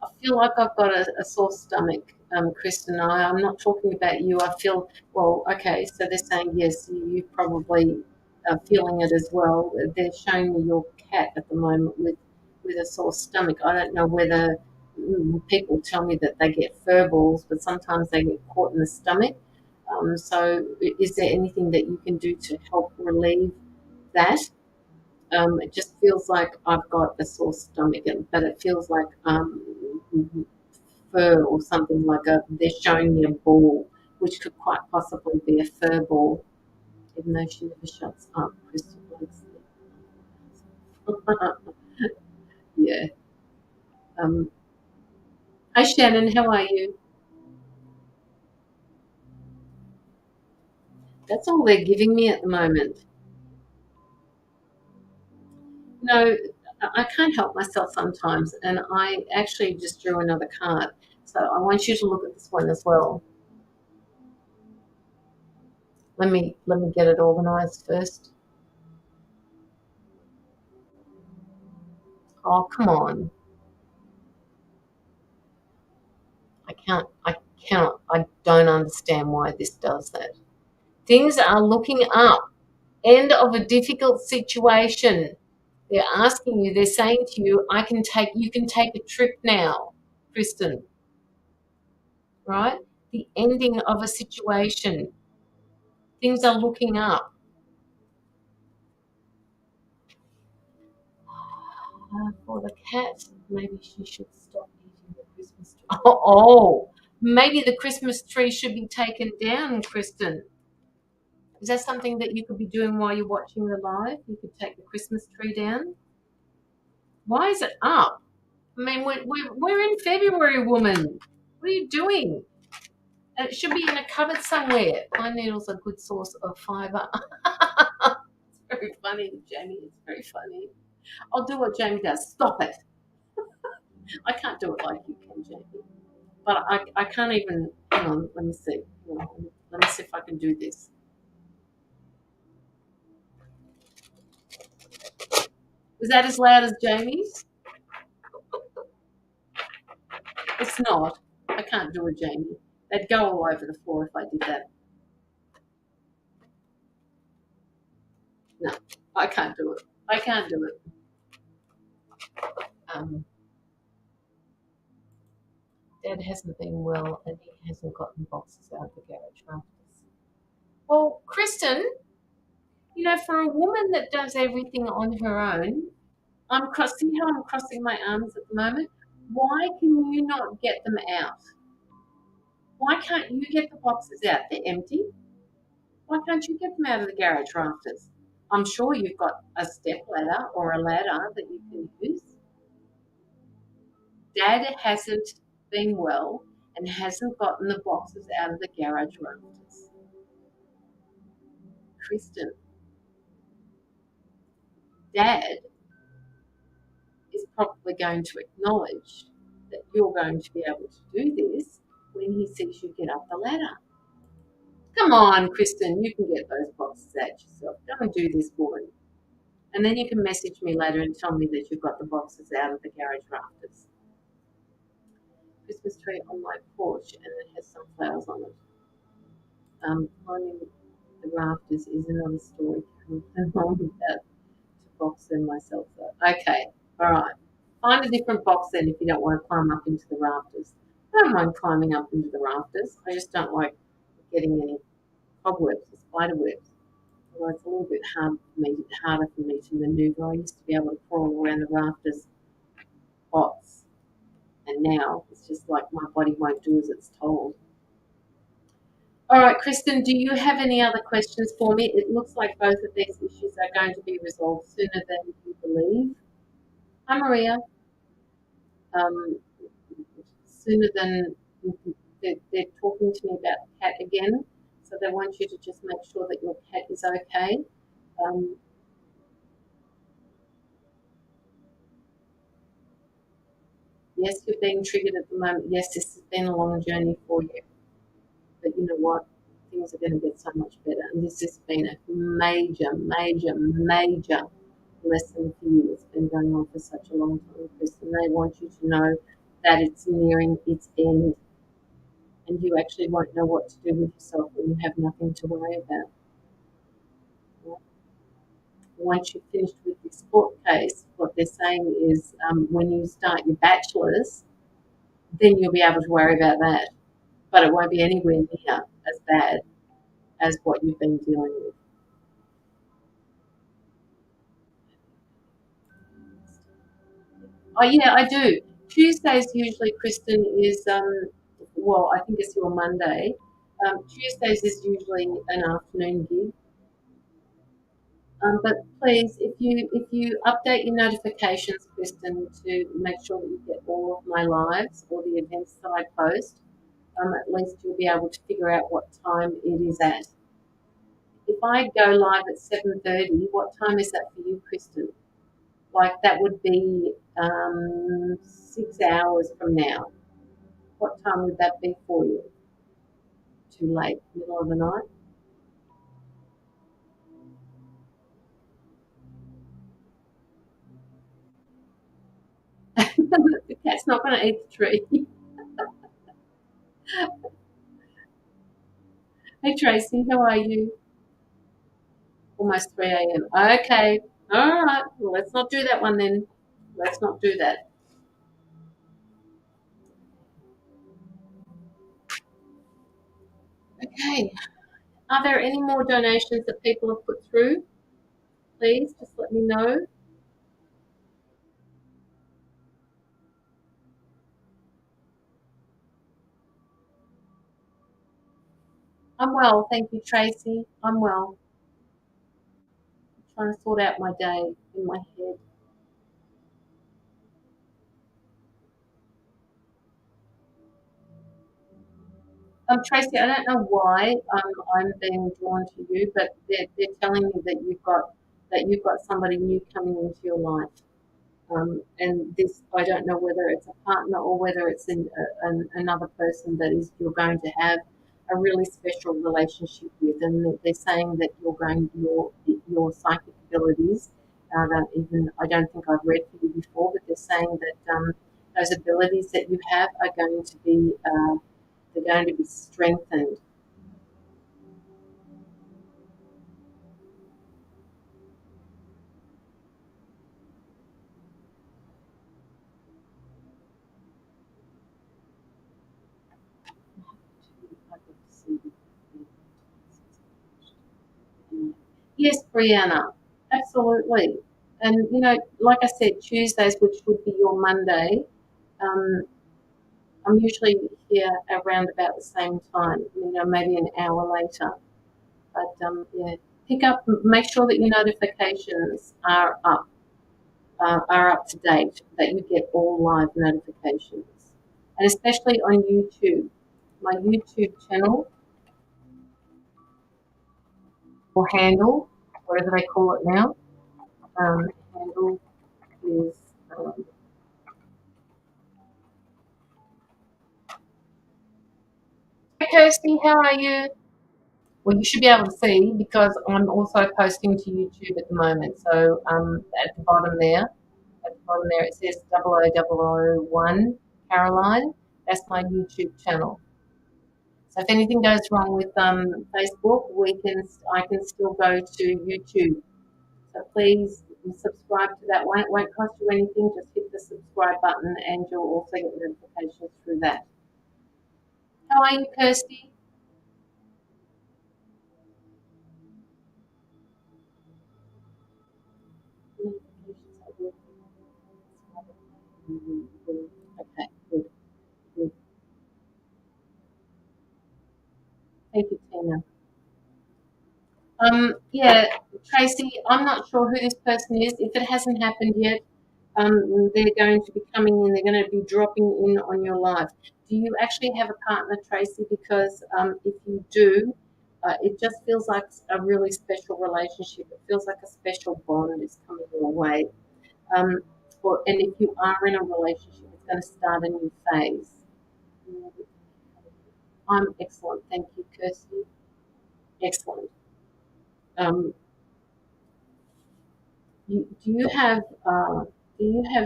I feel like I've got a sore stomach, Kristen. I'm not talking about you. I feel, well, okay, so they're saying, yes, you probably are feeling it as well. They're showing me your cat at the moment with a sore stomach. I don't know whether people tell me that they get fur balls, but sometimes they get caught in the stomach. So, is there anything that you can do to help relieve that? It just feels like I've got a sore stomach, but it feels like fur or something like they're showing me a ball, which could quite possibly be a fur ball, even though she never shuts up. Crystal likes it. Yeah. Um, Hi, Shannon. How are you? That's all they're giving me at the moment. No, I can't help myself sometimes, and I actually just drew another card. So I want you to look at this one as well. Let me get it organized first. Oh, come on. I don't understand why this does that. Things are looking up. End of a difficult situation. They're asking you, they're saying to you, you can take a trip now, Kristen, right? The ending of a situation. Things are looking up. For the cat, maybe she should stop eating the Christmas tree. Oh, maybe the Christmas tree should be taken down, Kristen. Is that something that you could be doing while you're watching the live? You could take the Christmas tree down. Why is it up? I mean, we're in February, woman. What are you doing? And it should be in a cupboard somewhere. Pine needles are a good source of fibre. It's very funny, Jamie. It's very funny. I'll do what Jamie does. Stop it. I can't do it like you can, Jamie. But I can't even. Hang on. Let me see. Hang on, let me see if I can do this. Was that as loud as Jamie's? It's not. I can't do it, Jamie. They'd go all over the floor if I did that. No, I can't do it. I can't do it. Um, Dad hasn't been well and he hasn't gotten boxes out of the garage rafters. Well, Kristen, for a woman that does everything on her own, see how I'm crossing my arms at the moment? Why can you not get them out? Why can't you get the boxes out? They're empty. Why can't you get them out of the garage rafters? I'm sure you've got a step ladder or a ladder that you can use. Dad hasn't been well and hasn't gotten the boxes out of the garage rafters. Kristen, Dad is probably going to acknowledge that you're going to be able to do this when he sees you get up the ladder. Come on, Kristen, you can get those boxes out yourself. Go and do this, woman. And then you can message me later and tell me that you've got the boxes out of the garage rafters. Christmas tree on my porch and it has some flowers on it. Climbing the rafters is another story. Along with that to box them myself though. Okay, all right. Find a different box then if you don't want to climb up into the rafters. I don't mind climbing up into the rafters. I just don't like getting any cobwebs or spider webs. Although it's a little bit harder for me to maneuver. I used to be able to crawl around the rafters box, and now it's just like my body won't do as it's told. All right, Kristen, do you have any other questions for me? It looks like both of these issues are going to be resolved sooner than you believe. Hi, Maria. Um, Sooner than they're talking to me about the cat again, so they want you to just make sure that your cat is okay. Um, yes, you're being triggered at the moment. Yes, this has been a long journey for you, but you know what? Things are going to get so much better, and this has been a major, major, major lesson for you. It's been going on for such a long time, Chris, and they want you to know that it's nearing its end, and you actually won't know what to do with yourself when you have nothing to worry about. Once you've finished with this court case, what they're saying is when you start your bachelor's, then you'll be able to worry about that. But it won't be anywhere near as bad as what you've been dealing with. Oh, yeah, I do. Tuesdays usually, Kristen, is, well, I think it's your Monday. Tuesdays is usually an afternoon gig. But please, if you update your notifications, Kristen, to make sure that you get all of my lives or the events that I post, at least you'll be able to figure out what time it is at. If I go live at 7:30, what time is that for you, Kristen? Like that would be 6 hours from now. What time would that be for you? Too late, middle of the night? The cat's not going to eat the tree. Hey Tracy, how are you? Almost 3 a.m. Okay. All right. Well, let's not do that one then. Let's not do that. Okay. Are there any more donations that people have put through? Please just let me know. I'm well. Thank you, Tracy. I'm well. I'm trying to sort out my day in my head. Tracy, I don't know why I'm being drawn to you, but they're telling me that you've got that you've got somebody new coming into your life. And this, I don't know whether it's a partner or whether it's another person that is you're going to have a really special relationship with, and they're saying that your psychic abilities. I don't think I've read for you before, but they're saying that those abilities that you have are going to be they're going to be strengthened. Yes, Brianna, absolutely. And like I said, Tuesdays, which would be your Monday, um, I'm usually here around about the same time. Maybe an hour later. But yeah, pick up. Make sure that your notifications are up to date. That you get all live notifications, and especially on YouTube. My YouTube channel or handle, whatever they call it now, handle is. Hey Kirsty, how are you? Well, you should be able to see because I'm also posting to YouTube at the moment. So at the bottom there, it says 00001 Caroline. That's my YouTube channel. So if anything goes wrong with Facebook, I can still go to YouTube. So please subscribe to that one. It won't cost you anything. Just hit the subscribe button, and you'll also get notifications through that. How are you, Kirsty? Okay, good, good. Thank you, Tina. Yeah, Tracy, I'm not sure who this person is. If it hasn't happened yet, they're going to be coming in. They're going to be dropping in on your life. Do you actually have a partner, Tracy? Because if you do, it just feels like a really special relationship. It feels like a special bond is coming your way. Um, and if you are in a relationship, it's going to start a new phase. I'm excellent. Thank you, Kirsty. Excellent. Um, do you have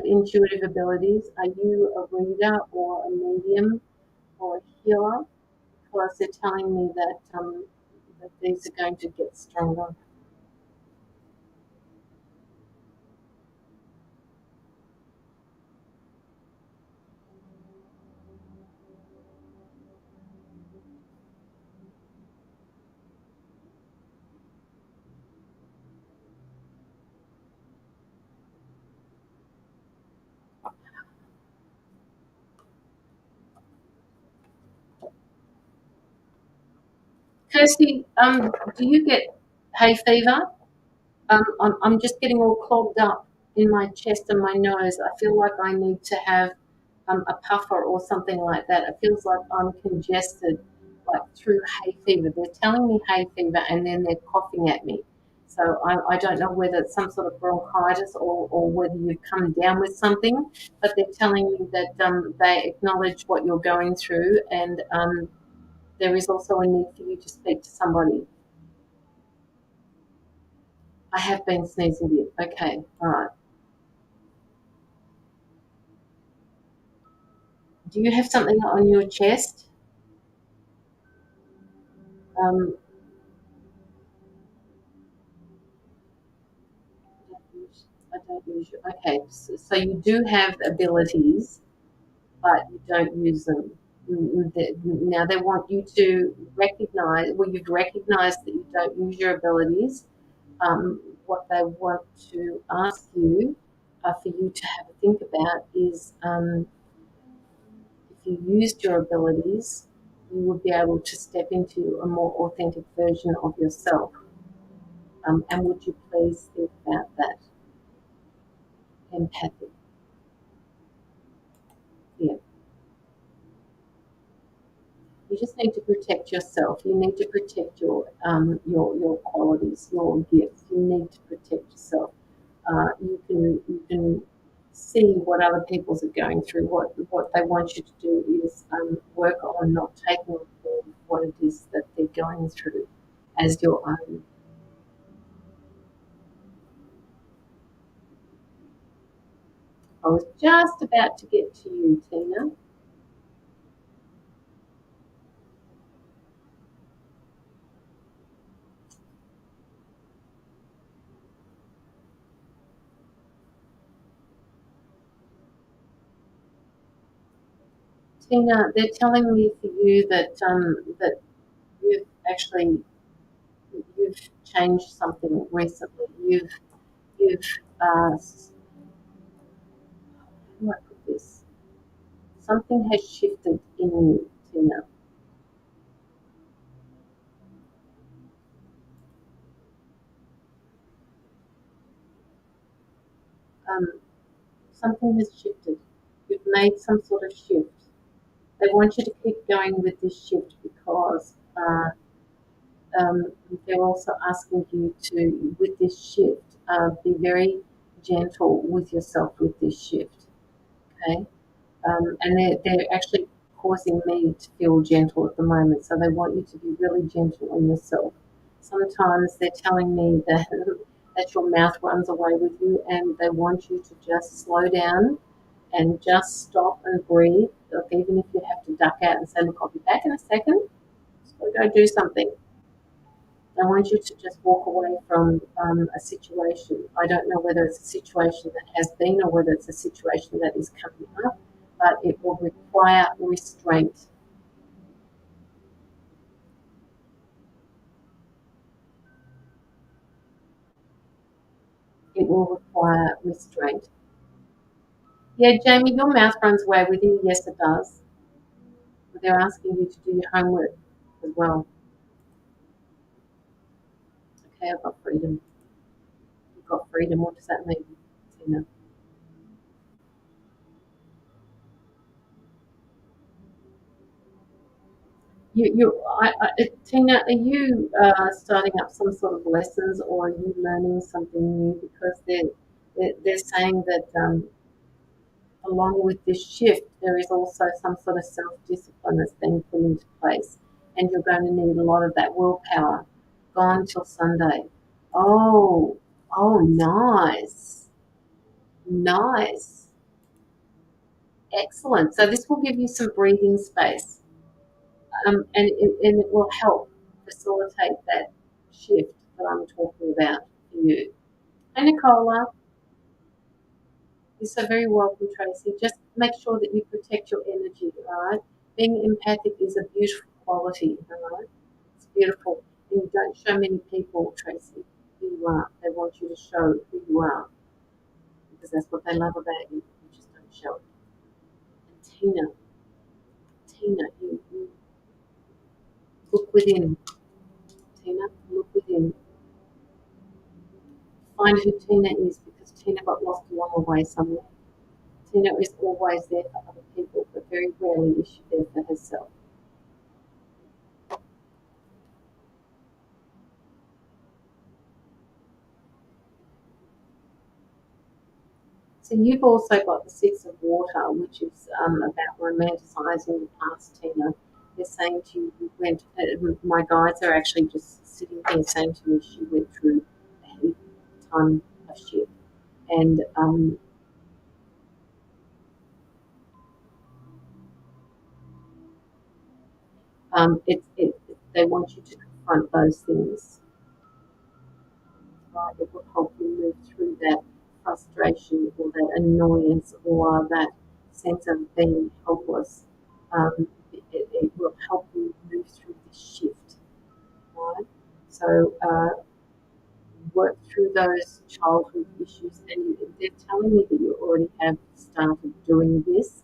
intuitive abilities? Are you a reader or a medium or a healer? Because they're telling me that these are going to get stronger. Kirsty, do you get hay fever? I'm just getting all clogged up in my chest and my nose. I feel like I need to have a puffer or something like that. It feels like I'm congested, like through hay fever. They're telling me hay fever and then they're coughing at me. So I don't know whether it's some sort of bronchitis or whether you've come down with something, but they're telling me that they acknowledge what you're going through, and there is also a need for you to speak to somebody. I have been sneezing a bit. Okay, all right. Do you have something on your chest? Um, I don't usually. Okay, so you do have abilities, but you don't use them. Now they want you to recognize. Well, you've recognized that you don't use your abilities. What they want to ask you for you to have a think about is if you used your abilities, you would be able to step into a more authentic version of yourself. And would you please think about that? Empathy. Yeah. You just need to protect yourself. You need to protect your qualities, your gifts. You need to protect yourself. You can see what other people's are going through. What they want you to do is work on not taking on board what it is that they're going through as your own. I was just about to get to you, Tina. Tina, they're telling me for you that you've actually you've changed something recently. You've how do I put this? Something has shifted in you, Tina. Um, Something has shifted. You've made some sort of shift. They want you to keep going with this shift because they're also asking you to, with this shift, be very gentle with yourself with this shift. Okay, and they're actually causing me to feel gentle at the moment. So they want you to be really gentle on yourself. Sometimes they're telling me that that your mouth runs away with you, and they want you to just slow down and just stop and breathe. Look, even if you have to duck out and say, "Look, I'll be back in a second," so go do something. I want you to just walk away from a situation. I don't know whether it's a situation that has been or whether it's a situation that is coming up, but it will require restraint. It will require restraint. Yeah, Jamie, your mouth runs away with you. Yes, it does. But they're asking you to do your homework as well. Okay, I've got freedom. You've got freedom. What does that mean, Tina? Tina, are you starting up some sort of lessons, or are you learning something new? Because they're saying that along with this shift, there is also some sort of self discipline that's being put into place, and you're going to need a lot of that willpower. Gone till Sunday. Oh, oh, nice, nice, excellent. So this will give you some breathing space. And it will help facilitate that shift that I'm talking about for you. Hey, Nicola, you're so very welcome, Tracy. Just make sure that you protect your energy, all right? Being empathic is a beautiful quality, all right? It's beautiful. And you don't show many people, Tracy, who you are. They want you to show who you are because that's what they love about you. You just don't show it. And Tina, you look within. Tina, look within. Find who Tina is because Tina got lost along the way somewhere. Tina is always there for other people, but very rarely is she there for herself. So you've also got the Six of Water, which is about romanticising the past, Tina. They're saying to you, you went, my guides are actually just sitting here saying to me she went through a heap ton of shit. And they want you to confront those things, right? It will help you move through that frustration or that annoyance or that sense of being helpless. It will help you move through this shift, right? So work through those childhood issues, and they're telling me that you already have started doing this,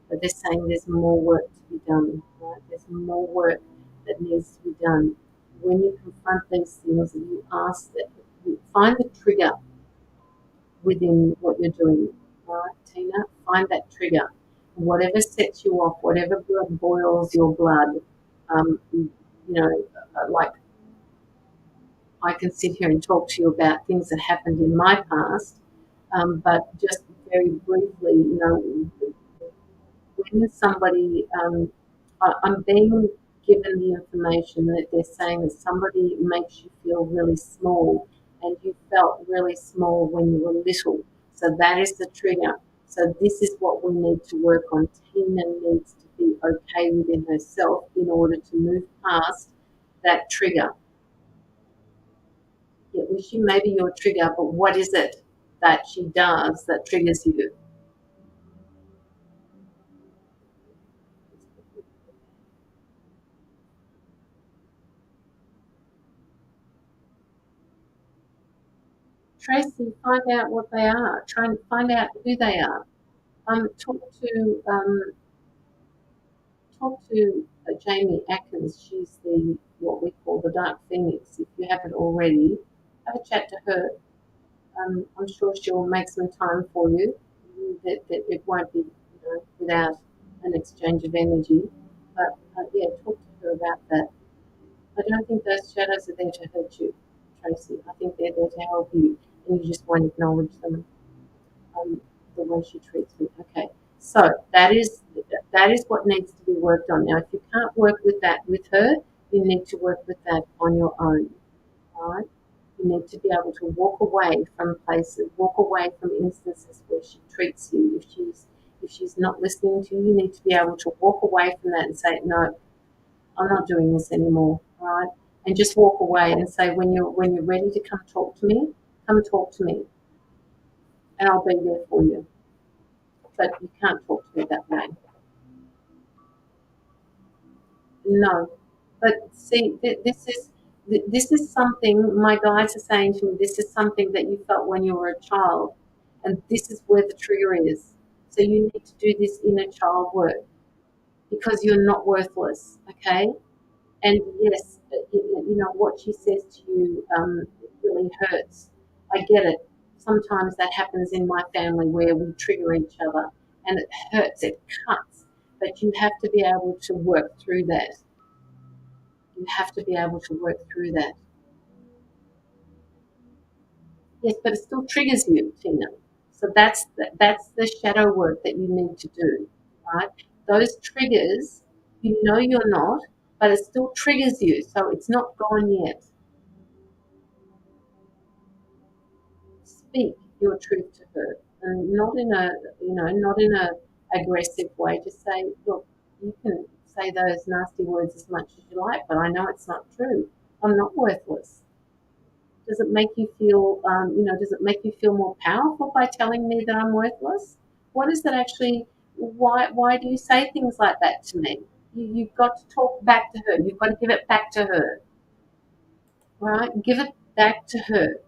but they're saying there's more work to be done, right? There's more work that needs to be done. When you confront these things, you ask that you find the trigger within what you're doing, right, Tina? Find that trigger. Whatever sets you off, whatever boils your blood, Like I can sit here and talk to you about things that happened in my past, but just very briefly, when somebody, I'm being given the information that they're saying that somebody makes you feel really small, and you felt really small when you were little. So that is the trigger. So this is what we need to work on. Tina needs to be okay within herself in order to move past that trigger. Yeah, well, she may be your trigger, but what is it that she does that triggers you? Tracy, find out what they are. Try and find out who they are. Talk to Jamie Atkins. She's the what we call the Dark Phoenix. If you haven't already, have a chat to her. I'm sure she'll make some time for you. That it won't be without an exchange of energy. But yeah, talk to her about that. I don't think those shadows are there to hurt you, Tracy. I think they're there to help you, and you just won't acknowledge them. The way she treats me. Okay, so that is what needs to be worked on. Now, if you can't work with that with her, you need to work with that on your own. All right. You need to be able to walk away from places, walk away from instances where she treats you. If she's not listening to you, you need to be able to walk away from that and say, no, I'm not doing this anymore, right? And just walk away and say, when you're ready to come talk to me, and I'll be there for you. But you can't talk to me that way. No, but see, this is something my guides are saying to me. This is something that you felt when you were a child, and this is where the trigger is. So you need to do this inner child work because you're not worthless, okay? And yes, what she says to you it really hurts. I get it. Sometimes that happens in my family where we trigger each other, and it hurts. It cuts. But you have to be able to work through that. You have to be able to work through that. Yes, but it still triggers you, Tina. So that's the shadow work that you need to do, right? Those triggers, you know you're not, but it still triggers you. So it's not gone yet. Speak your truth to her, and not in a aggressive way. Just say, look, you can say those nasty words as much as you like, but I know it's not true. I'm not worthless. Does it make you feel, does it make you feel more powerful by telling me that I'm worthless? What is it actually? Why do you say things like that to me? You've got to talk back to her. You've got to give it back to her, right? Give it back to her.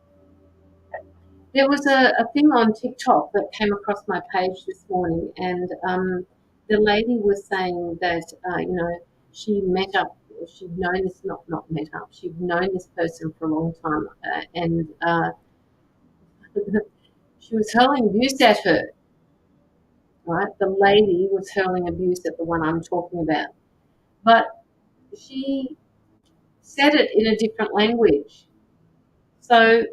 There was a thing on TikTok that came across my page this morning, and the lady was saying that she met up, she'd known this, not met up, she'd known this person for a long time, and she was hurling abuse at her. Right, the lady was hurling abuse at the one I'm talking about, but she said it in a different language. So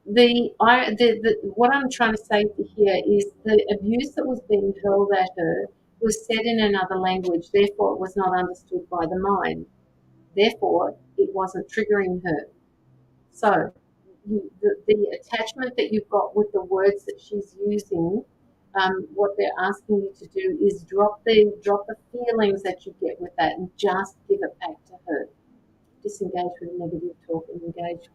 what I'm trying to say here is the abuse that was being hurled at her was said in another language, therefore it was not understood by the mind. Therefore, it wasn't triggering her. So the attachment that you've got with the words that she's using, what they're asking you to do is drop the feelings that you get with that and just give it back to her. Disengage with negative talk and engage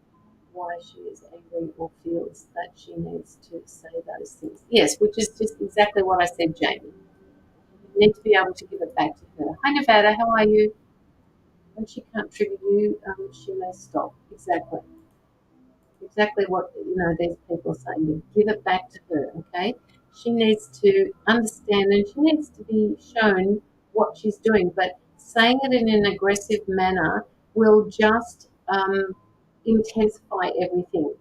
why she is angry or feels that she needs to say those things. Yes, which is just exactly what I said, Jamie. You need to be able to give it back to her. Hi, Nevada, how are you? When she can't trigger you, she may stop. Exactly. Exactly what these people saying. You give it back to her, okay? She needs to understand and she needs to be shown what she's doing. But saying it in an aggressive manner will just intensify everything.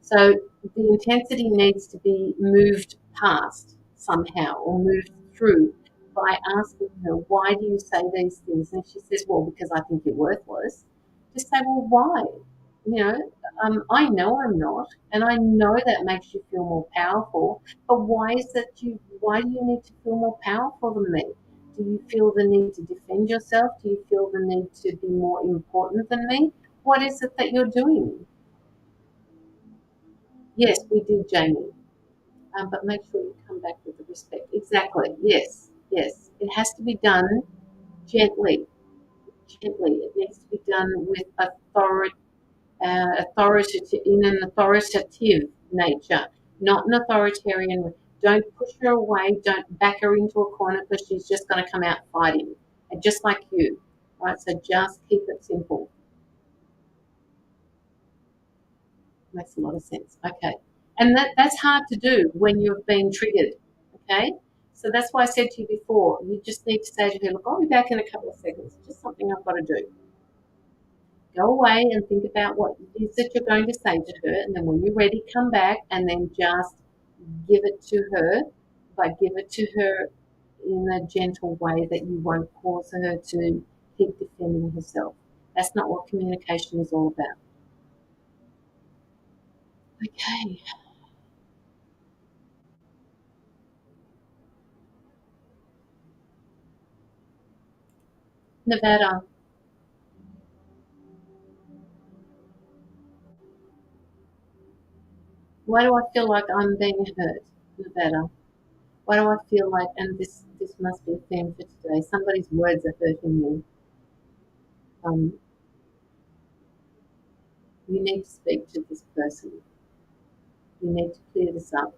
So the intensity needs to be moved past somehow or moved through. by asking her, why do you say these things? And if she says, well, because I think you're worthless, just say, well, why? You know, I know I'm not, and I know that makes you feel more powerful, but why do you need to feel more powerful than me? Do you feel the need to defend yourself? Do you feel the need to be more important than me? What is it that you're doing? Yes, we did, Jamie. But make sure you come back with the respect. Exactly. Yes. Yes. It has to be done gently. Gently. It needs to be done with authoritative, in an authoritative nature, not an authoritarian way. Don't push her away. Don't back her into a corner because she's just going to come out fighting, and just like you, right? So just keep it simple. Makes a lot of sense. Okay, and that's hard to do when you've been triggered. Okay, so that's why I said to you before. You just need to say to her, "Look, I'll be back in a couple of seconds. Just something I've got to do." Go away and think about what it is that you're going to say to her, and then when you're ready, come back and then just give it to her, but give it to her in a gentle way that you won't cause her to keep defending herself. That's not what communication is all about. Okay, Nevada, why do I feel like I'm being hurt? Nevada, why do I feel like, and this must be a theme for today, somebody's words are hurting me. Um, you need to speak to this person. You need to clear this up.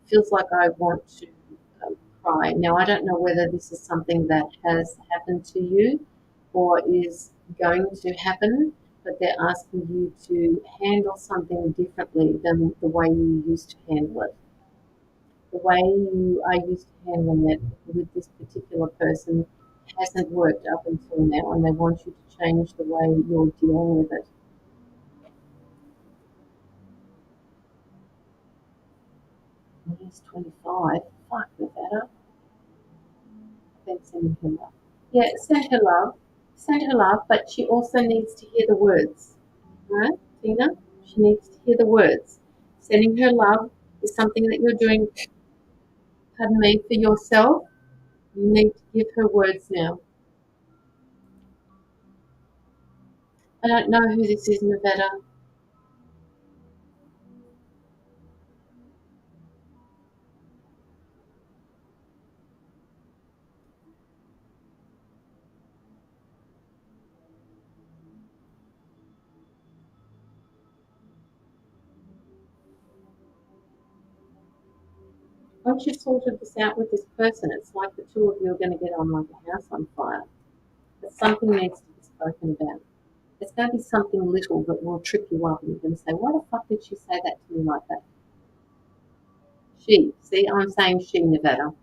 Feels like I want to cry. Now, I don't know whether this is something that has happened to you or is going to happen, but they're asking you to handle something differently than the way you used to handle it. The way you are used to handling it with this particular person hasn't worked up until now, and they want you to change the way you're dealing with it. He's 25. Fuck with that. Then send her love. Yeah, send her love. Send her love, but she also needs to hear the words. Right, Tina? She needs to hear the words. Sending her love is something that you're doing, pardon me, for yourself. You need to give her words now. I don't know who this is, Nevada. Once you've sorted this out with this person, it's like the two of you are going to get on like a house on fire. But something needs to be spoken about. It's going to be something little that will trip you up, and you're going to say, "Why the fuck did she say that to me like that?" She. See, I'm saying she, Nevada.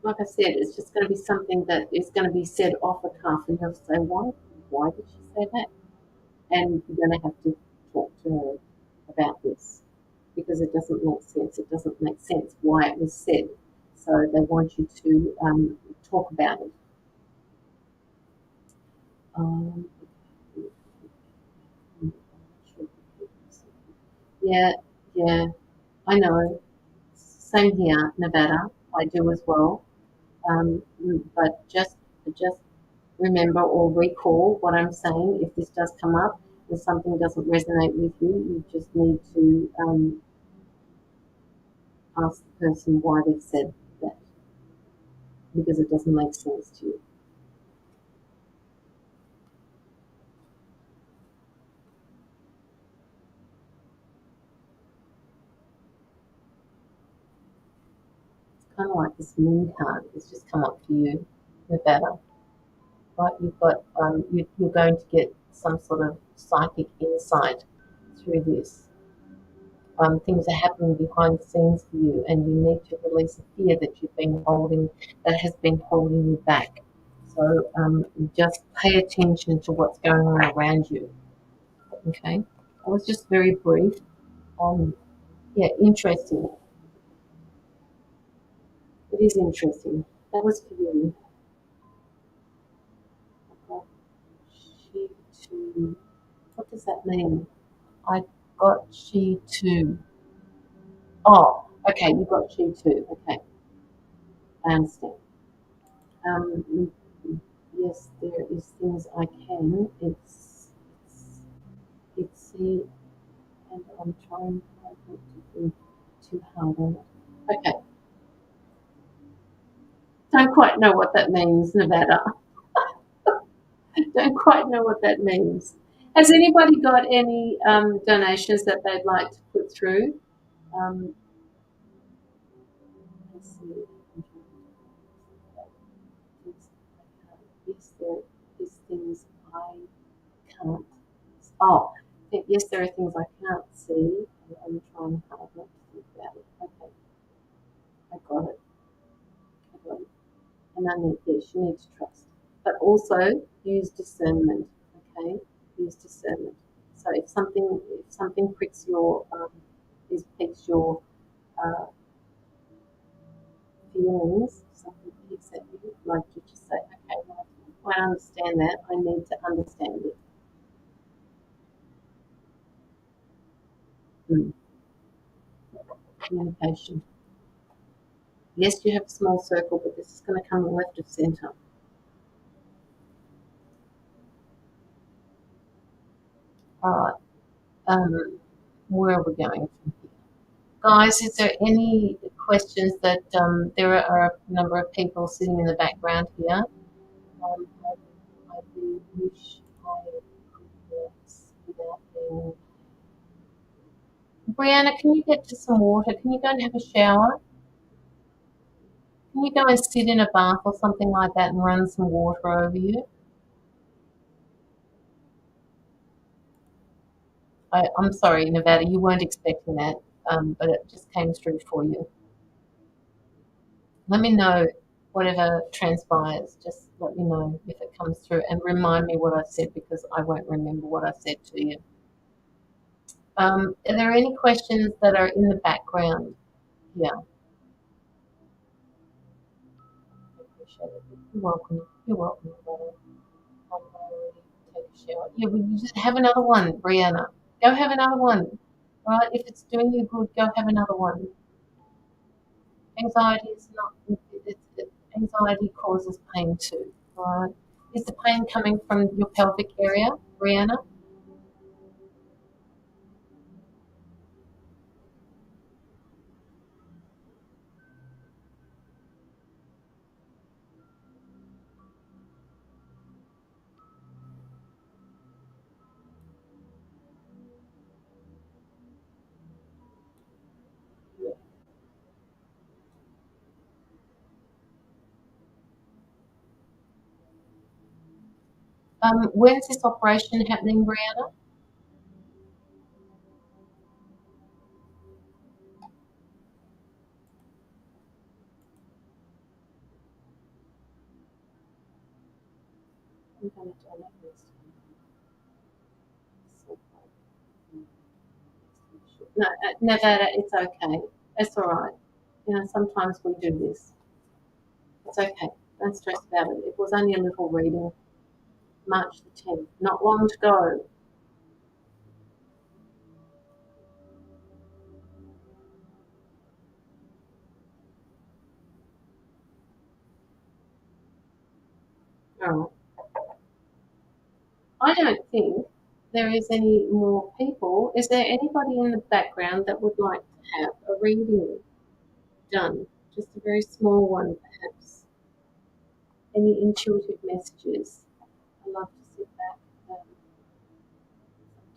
Like I said, it's just going to be something that is going to be said off the cuff, and you'll say, Why did she say that?" And you're going to have to talk to her about this because it doesn't make sense. It doesn't make sense why it was said. So they want you to talk about it. Um, yeah, yeah, I know. Same here, Nevada. I do as well. But just remember or recall what I'm saying. If this does come up and something doesn't resonate with you, you just need to ask the person why they've said that because it doesn't make sense to you. It's kind of like this moon card. It's just come up for you, Nevada. Right? You've got you're going to get some sort of psychic insight through this. Things are happening behind the scenes for you, and you need to release a fear that you've been holding, that has been holding you back. So just pay attention to what's going on around you. Okay, it was just very brief. Yeah, interesting. It is interesting. That was for you. I got she too. What does that mean? I got she too. Oh, okay, you got she too. Okay, I understand. Um, yes, there is things I can. It's the, and I'm trying hard not to be too hard on it. Okay, don't quite know what that means, Nevada. Don't quite know what that means. Has anybody got any donations that they'd like to put through? Um, let's see. Yes, there is things I can't. Oh, yes, there are things I can't see, and I'm trying hard not to think about it. Okay, I got it. I got it. And I need, yes, you need to trust, but also use discernment. Okay, use discernment. So if something pricks your piques your uh, feelings, something picks at you, like you just say, okay, well, I understand that. I need to understand it. Mm. Communication. Yes, you have a small circle, but this is going to come left of center. All right. Where are we going from here? Guys, is there any questions that there are a number of people sitting in the background here? I do wish I could dance without being. Brianna, can you get to some water? Can you go and have a shower? Can you go and sit in a bath or something like that and run some water over you? I'm sorry, Nevada, you weren't expecting that, but it just came through for you. Let me know whatever transpires. Just let me know if it comes through and remind me what I said because I won't remember what I said to you. Are there any questions that are in the background? Yeah, I appreciate it. You're welcome. You're welcome. Nevada. I'm already take a shower. Yeah, well, you just have another one, Brianna. Go have another one. Right? If it's doing you good, go have another one. Anxiety is not. Anxiety causes pain too. Right? Is the pain coming from your pelvic area, Brianna? When's this operation happening, Brianna? I'm going to do that next time. So, no, Nevada, it's okay. It's all right. You know, sometimes we do this. It's okay. Don't stress about it. It was only a little reading. March the 10th. Not long to go. All right. I don't think there is any more people. Is there anybody in the background that would like to have a reading done? Just a very small one, perhaps. Any intuitive messages? I love to sit back.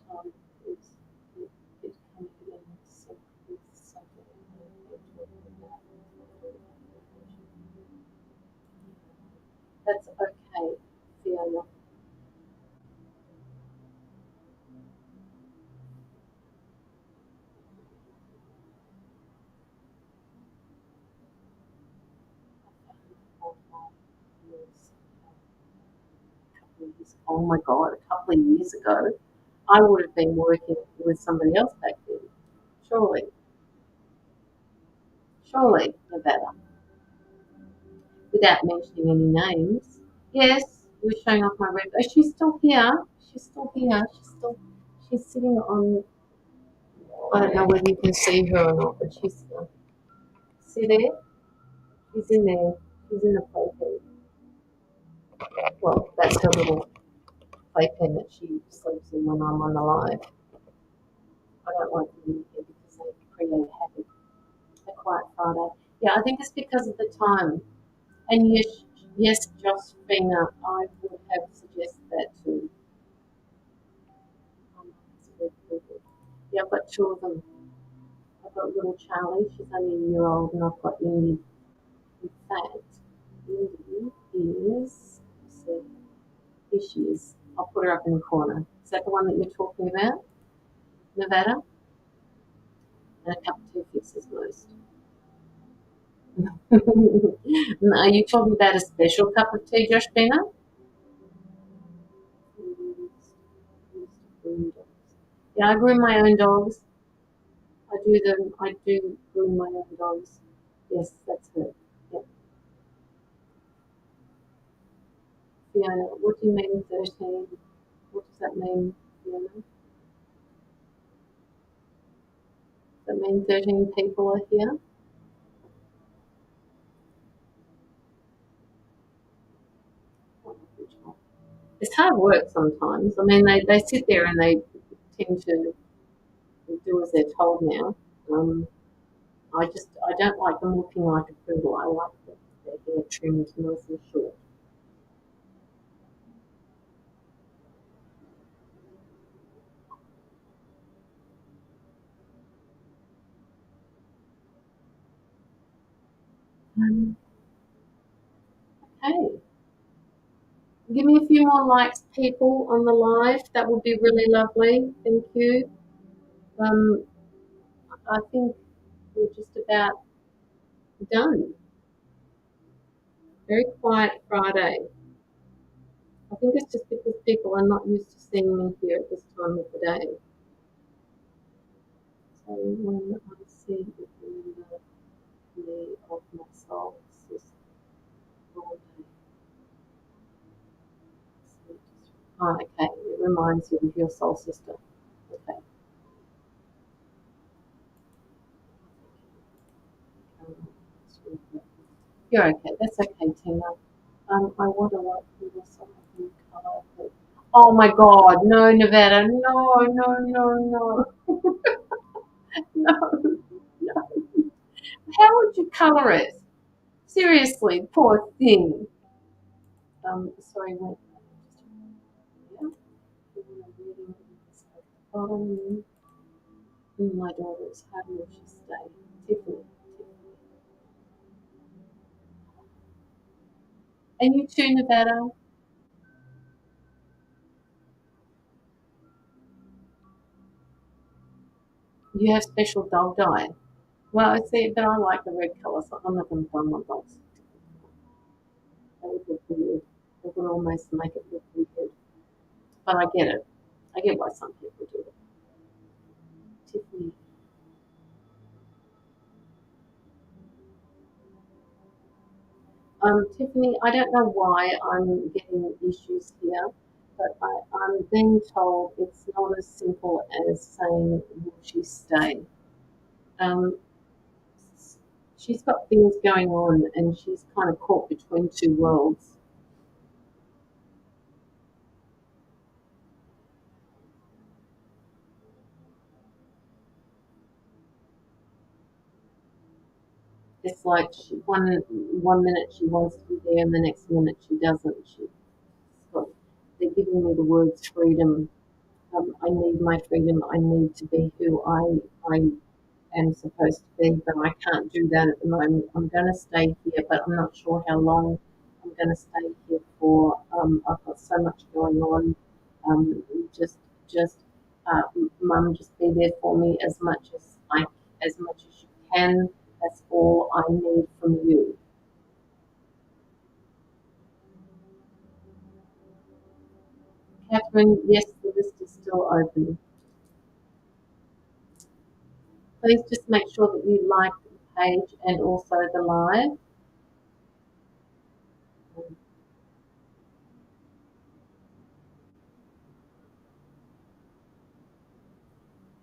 Sometimes it's coming in sync with something we're talking about. That's okay, Fiona. Oh my God, a couple of years ago. I would have been working with somebody else back then. Surely, surely, Nevada, without mentioning any names. Yes, you were showing off my red. Oh, she's still here. She's still here. She's sitting on. I don't know whether you can see her or not, but she's. See there? She's in there. She's in the playpen. Well, that's her little playpen that she sleeps in when I'm on the live. I don't like them in here because they create havoc. A quiet Friday. Yeah, I think it's because of the time. And yes, Josephina, I would have suggested that too. It's very good. Yeah, I've got two of them. I've got little Charlie, she's only a year old, and I've got Indy. In fact, Indy is, let's see, here she is. I'll put her up in the corner. Is that the one that you're talking about, Nevada? And a cup of tea fixes most. Are you talking about a special cup of tea, Joshbina? Yeah, I groom my own dogs. I do them. I do groom my own dogs. Yes, that's her. Yep. Fiona, what do you mean 13? What does that mean, Fiona? Does that mean 13 people are here? It's hard work sometimes. I mean, they sit there and they tend to do as they're told now. I don't like them looking like a poodle. I like their hair trimmed nice and short. Um, okay. Give me a few more likes, people, on the live. That would be really lovely. Thank you. Um, I think we're just about done. Very quiet Friday. I think it's just because people are not used to seeing me here at this time of the day. So when I see it, remember me of my soul sister. Oh, okay. It reminds you of your soul sister. Okay. You're okay. That's okay, Tina. I want to like you so much color. Oh my God! No, Nevada! No, no, no, no, no, no! How would you color it? Seriously, poor thing. Sorry, wait. Yeah. My daughter's how will she stay? Tiffany. And you too, Nevada. You have special dog dye. Well, I see, but I like the red colour, so I'm not going to dye my dogs. That would look weird. It would almost make it look weird. But I get it. I get why some people do it. Tiffany. Tiffany, I don't know why I'm getting issues here, but I'm being told it's not as simple as saying, will she stay? Um, she's got things going on and she's kind of caught between two worlds. It's like one minute she wants to be there and the next minute she doesn't. They're giving me the words freedom. I need my freedom. I need to be who I am supposed to be, but I can't do that at the moment. I'm going to stay here, but I'm not sure how long I'm going to stay here for. I've got so much going on. Um, just, just, Mum, just be there for me as much as you can. That's all I need from you. Catherine, yes, the list is still still open. Please just make sure that you like the page and also the live.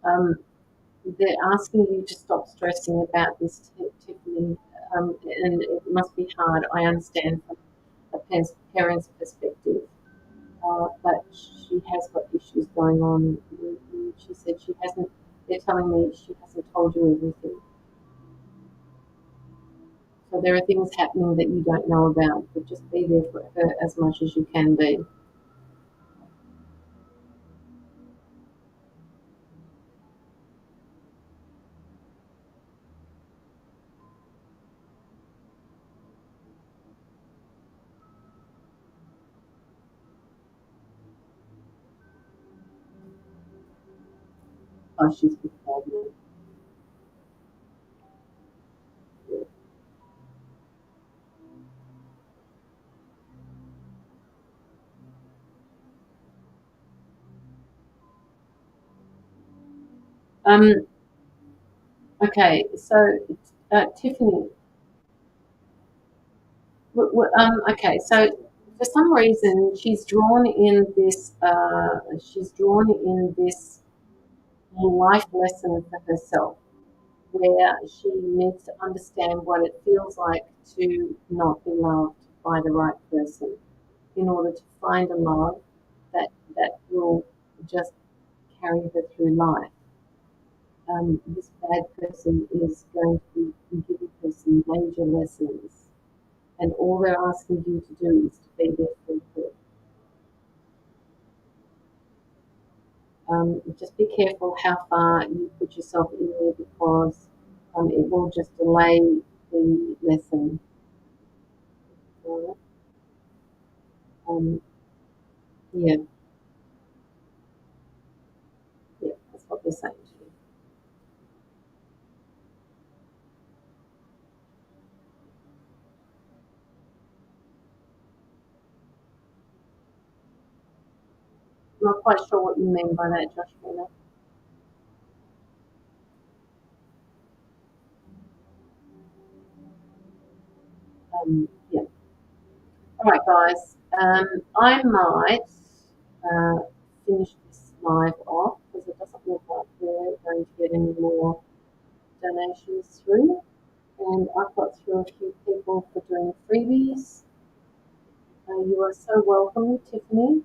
Um, they're asking you to stop stressing about this, Tiffany, and it must be hard. I understand from a parent's perspective, but she has got issues going on. She said she hasn't. They're telling me she hasn't told you everything. So there are things happening that you don't know about, but just be there for her as much as you can be. Oh, she's beside me. Um, okay, so Tiffany, okay, so for some reason she's drawn in this. She's drawn in this life lesson for herself, where she needs to understand what it feels like to not be loved by the right person, in order to find a love that will just carry her through life. This bad person is going to be giving her some major lessons, and all they're asking you to do is to be there for her. Just be careful how far you put yourself in there, because it will just delay the lesson. Right? Um, yeah, yeah, that's what they're saying to you. I'm not quite sure what you mean by that, Joshua. Yeah. All right, guys. I might uh, finish this live off, because it doesn't look like we're going to get any more donations through. And I've got through a few people for doing freebies. You are so welcome, Tiffany.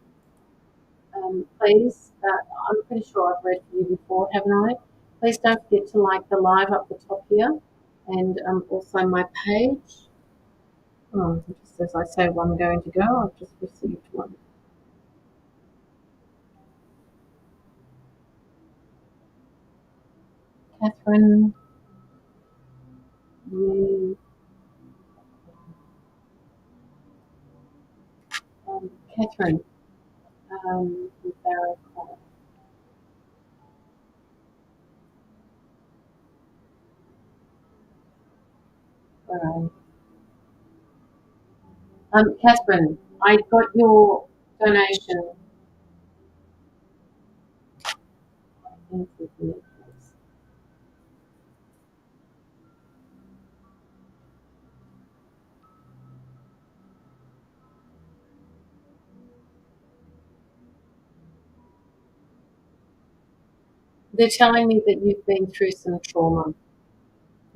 Please, I'm pretty sure I've read for you before, haven't I? Please don't forget to like the live up the top here, and also my page. Oh, just as I say, I'm going to go, I've just received one. Catherine, you, Catherine, Barrack, all right. Catherine, I got your donation. They're telling me that you've been through some trauma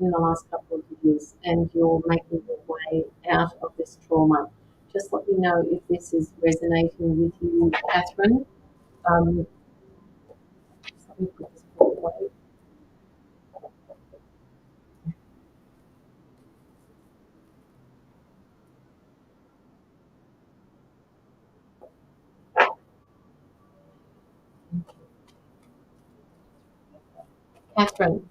in the last couple of years, and you're making your way out of this trauma. Just let me know if this is resonating with you, Catherine. Um, let me put this book away. Catherine,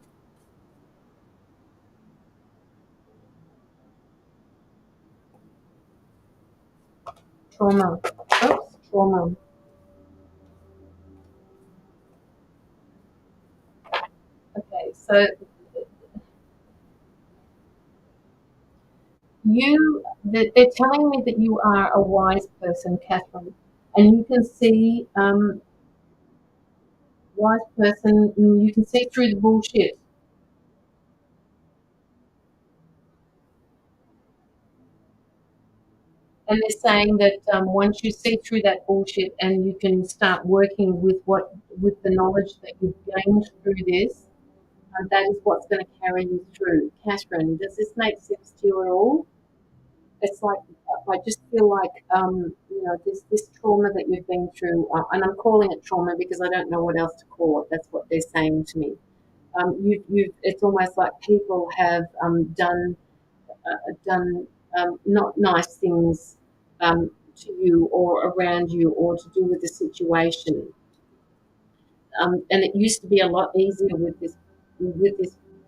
trauma. Oops, trauma. Okay, so they're telling me that you are a wise person, Catherine, and you can see wise person, you can see through the bullshit. And they're saying that once you see through that bullshit and you can start working with the knowledge that you've gained through this, that is what's going to carry you through. Catherine, does this make sense to you at all? It's like I just feel like this trauma that you've been through, and I'm calling it trauma because I don't know what else to call it. That's what they're saying to me. It's almost like people have done not nice things to you or around you or to do with the situation. And it used to be a lot easier with this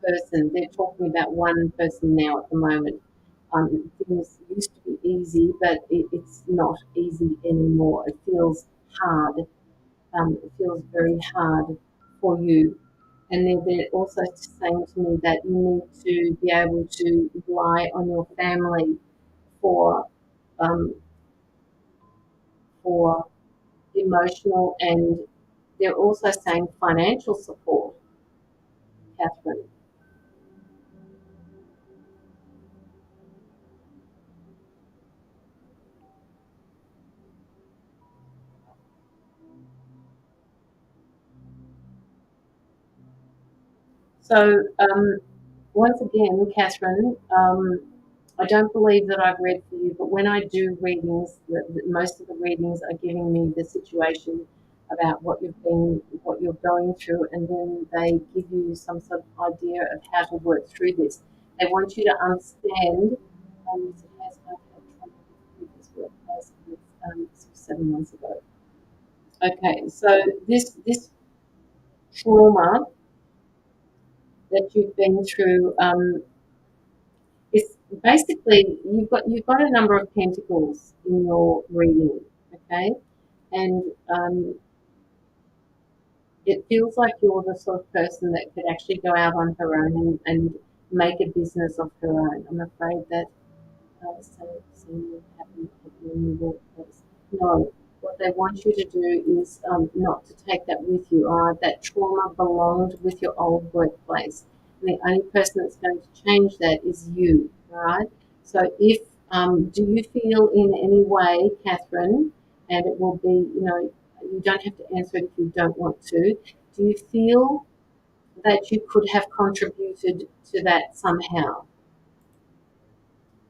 person. They're talking about one person now at the moment. Things used to be easy, but it's not easy anymore. It feels hard. It feels very hard for you. And then they're also saying to me that you need to be able to rely on your family for um, for emotional, and they're also saying financial support, Catherine. So once again, Catherine, I don't believe that I've read for you, but when I do readings, most of the readings are giving me the situation about what you're going through, and then they give you some sort of idea of how to work through this. They want you to understand. It has I've had trouble with this workplace. It's 7 months ago. Okay, so this trauma that you've been through. It's basically you've got a number of pentacles in your reading, okay, and it feels like you're the sort of person that could actually go out on her own and make a business of her own. I'm afraid that same happen in your workplace. No, what they want you to do is not to take that with you. All right, that trauma belonged with your old workplace, and the only person that's going to change that is you. All right. So if do you feel in any way, Catherine, and it will be, you don't have to answer it if you don't want to. Do you feel that you could have contributed to that somehow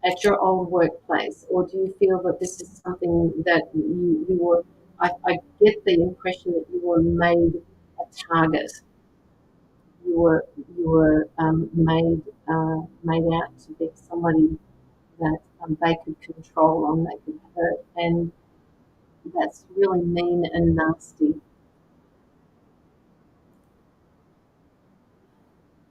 at your old workplace, or do you feel that this is something that you were? I get the impression that you were made a target. You were made out to be somebody that they could control on, they could hurt, and that's really mean and nasty.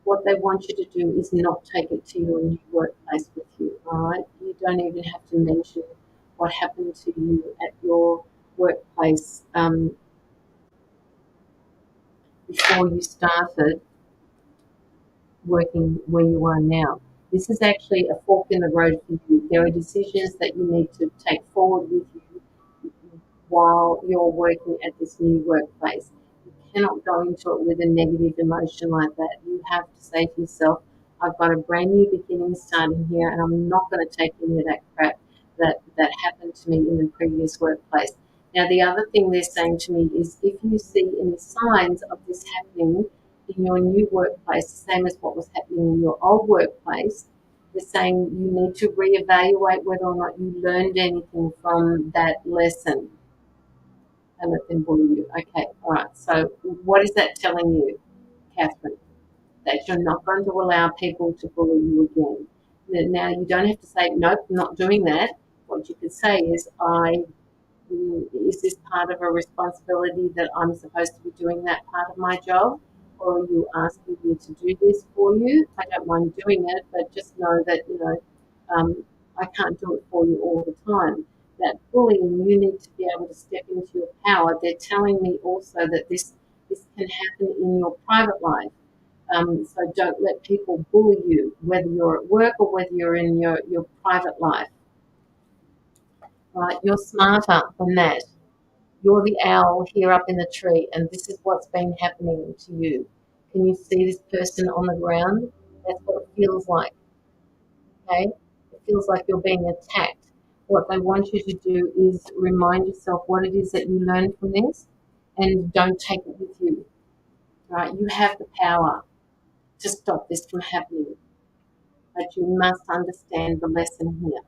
What they want you to do is not take it to your new workplace with you, all right? You don't even have to mention what happened to you at your workplace before you started working where you are now. This is actually a fork in the road for you. There are decisions that you need to take forward with you while you're working at this new workplace. You cannot go into it with a negative emotion like that. You have to say to yourself, I've got a brand new beginning starting here, and I'm not going to take any of that crap that happened to me in the previous workplace. Now, the other thing they're saying to me is if you see any signs of this happening in your new workplace, the same as what was happening in your old workplace, they're saying you need to reevaluate whether or not you learned anything from that lesson and let them bully you. Okay, all right. So what is that telling you, Catherine? That you're not going to allow people to bully you again. Now you don't have to say nope, I'm not doing that. What you could say is is this part of a responsibility that I'm supposed to be doing that part of my job? Or are you asking me to do this for you? I don't mind doing it, but just know that, I can't do it for you all the time. That bullying, you need to be able to step into your power. They're telling me also that this can happen in your private life. So don't let people bully you, whether you're at work or whether you're in your private life. Right? You're smarter than that. You're the owl here up in the tree, and this is what's been happening to you. Can you see this person on the ground? That's what it feels like, okay? It feels like you're being attacked. What they want you to do is remind yourself what it is that you learned from this and don't take it with you, right? You have the power to stop this from happening, but you must understand the lesson here.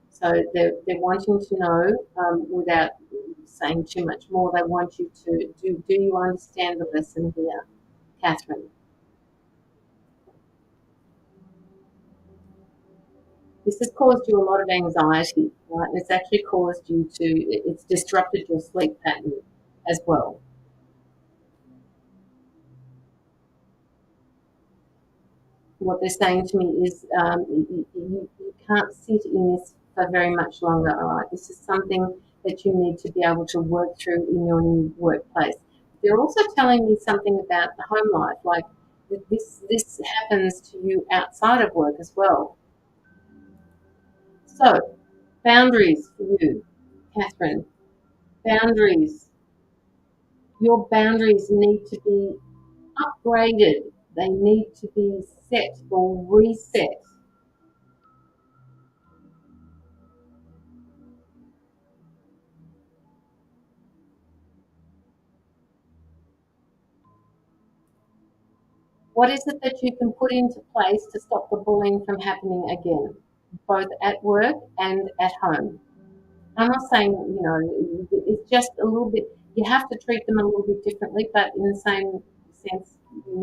So they're wanting to know, without saying too much more, they want you to do you understand the lesson here, Catherine? This has caused you a lot of anxiety, right? It's actually caused you to, it's disrupted your sleep pattern as well. What they're saying to me is, you can't sit in this for very much longer, all right? This is something that you need to be able to work through in your new workplace. They're also telling me something about the home life, like this happens to you outside of work as well. So, boundaries for you, Catherine. Boundaries. Your boundaries need to be upgraded. They need to be set or reset. What is it that you can put into place to stop the bullying from happening again, both at work and at home? I'm not saying, it's just a little bit, you have to treat them a little bit differently, but in the same sense, you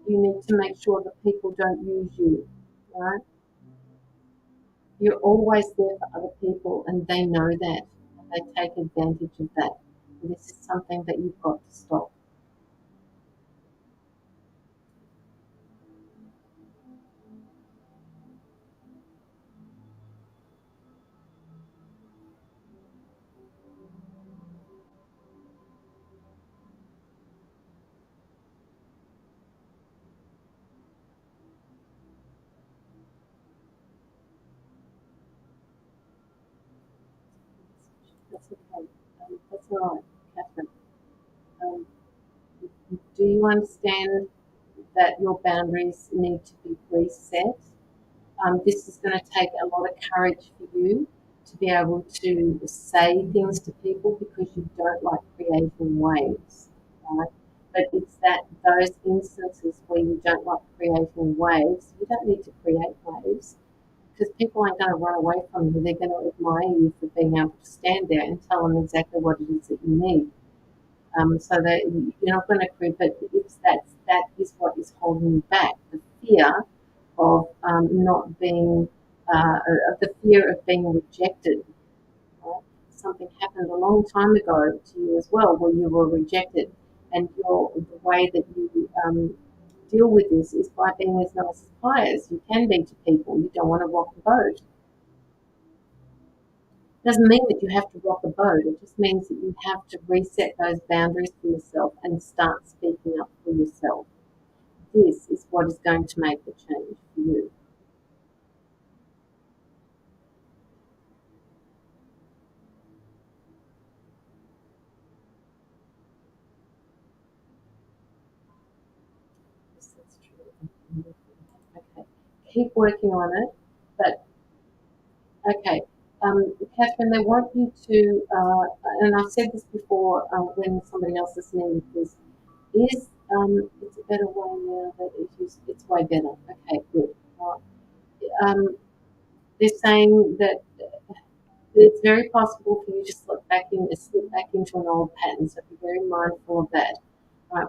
need to make sure that people don't use you, right? You're always there for other people and they know that. And they take advantage of that. And this is something that you've got to stop. That's okay. That's all right, Catherine. Um, do you understand that your boundaries need to be reset? This is going to take a lot of courage for you to be able to say things to people because you don't like creating waves, right? But it's that those instances where you don't like creating waves, you don't need to create waves because people aren't going to run away from you. They're going to admire you for being able to stand there and tell them exactly what it is that you need. So that you're not going to create, but it's that is what is holding you back. The fear of not being, of the fear of being rejected. Right? Something happened a long time ago to you as well, where you were rejected, and the way that you deal with this is by being as nice as pie as you can be to people. You don't want to rock the boat. Doesn't mean that you have to rock the boat. It just means that you have to reset those boundaries for yourself and start speaking up for yourself. This is what is going to make the change for you. Yes, that's true. Okay. Keep working on it. But, okay. Catherine, they want you to, and I've said this before when somebody else is listening with this, is it's a better way now that it's way better. Okay, good. Right. They're saying that it's very possible for you to slip back into an old pattern. So be very mindful of that.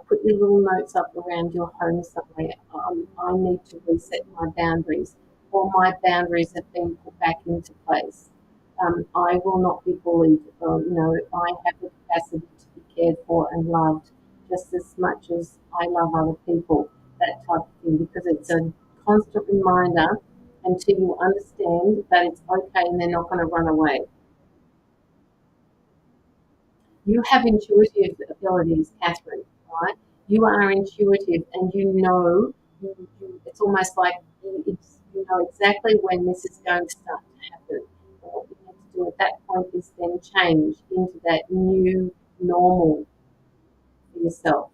Put your little notes up around your home somewhere. I need to reset my boundaries, or my boundaries have been put back into place. I will not be bullied. I have the capacity to be cared for and loved just as much as I love other people. That type of thing, because it's a constant reminder until you understand that it's okay and they're not going to run away. You have intuitive abilities, Catherine, right? You are intuitive and it's almost like you know exactly when this is going to start to happen. And what you need do at that point is then change into that new normal for yourself,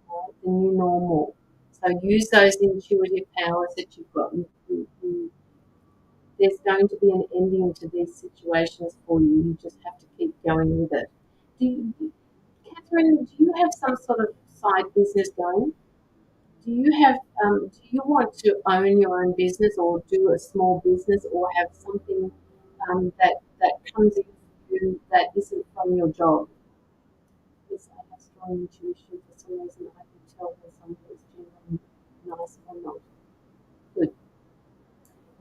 right? The new normal. So use those intuitive powers that you've got. There's going to be an ending to these situations for you. You just have to keep going with it. Catherine, do you have some sort of side business going? Do you want to own your own business or do a small business or have something that comes in for you that isn't from your job? Yes, I have strong intuition for some reason. I can tell when someone is genuinely nice or not. Good.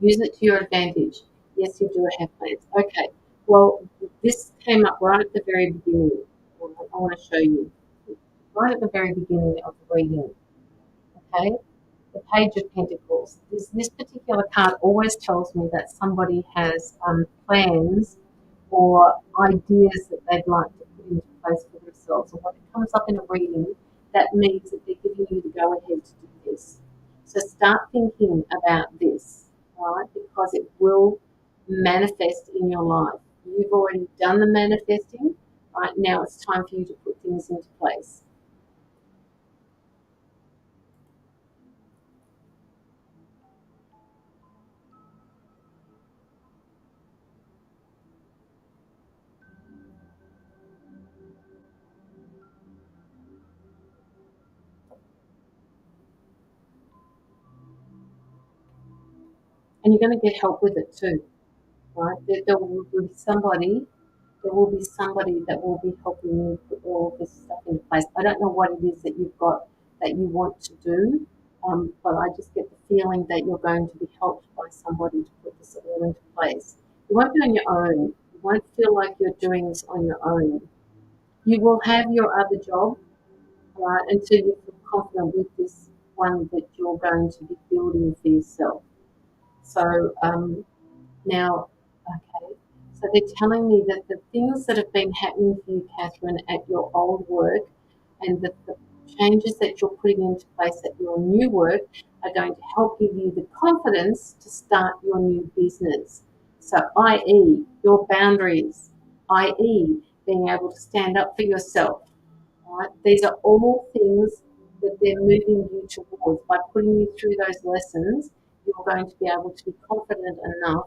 Use it to your advantage. Yes, you do have plans. Okay. Well, this came up right at the very beginning. I want to show you. Right at the very beginning of the reading. Okay. The Page of Pentacles. This particular card always tells me that somebody has plans or ideas that they'd like to put into place for themselves. And when it comes up in a reading, that means that they're giving you the go ahead to do this. So start thinking about this, right? Because it will manifest in your life. You've already done the manifesting, right? Now it's time for you to put things into place. And you're going to get help with it too, right? There will be somebody that will be helping you put all of this stuff into place. I don't know what it is that you've got that you want to do, but I just get the feeling that you're going to be helped by somebody to put this all into place. You won't be on your own. You won't feel like you're doing this on your own. You will have your other job, right, until you feel confident with this one that you're going to be building for yourself. So now, okay, so they're telling me that the things that have been happening for you, Catherine, at your old work and the changes that you're putting into place at your new work are going to help give you the confidence to start your new business. So, i.e., your boundaries, i.e., being able to stand up for yourself, right? These are all things that they're moving you towards. By putting you through those lessons, you're going to be able to be confident enough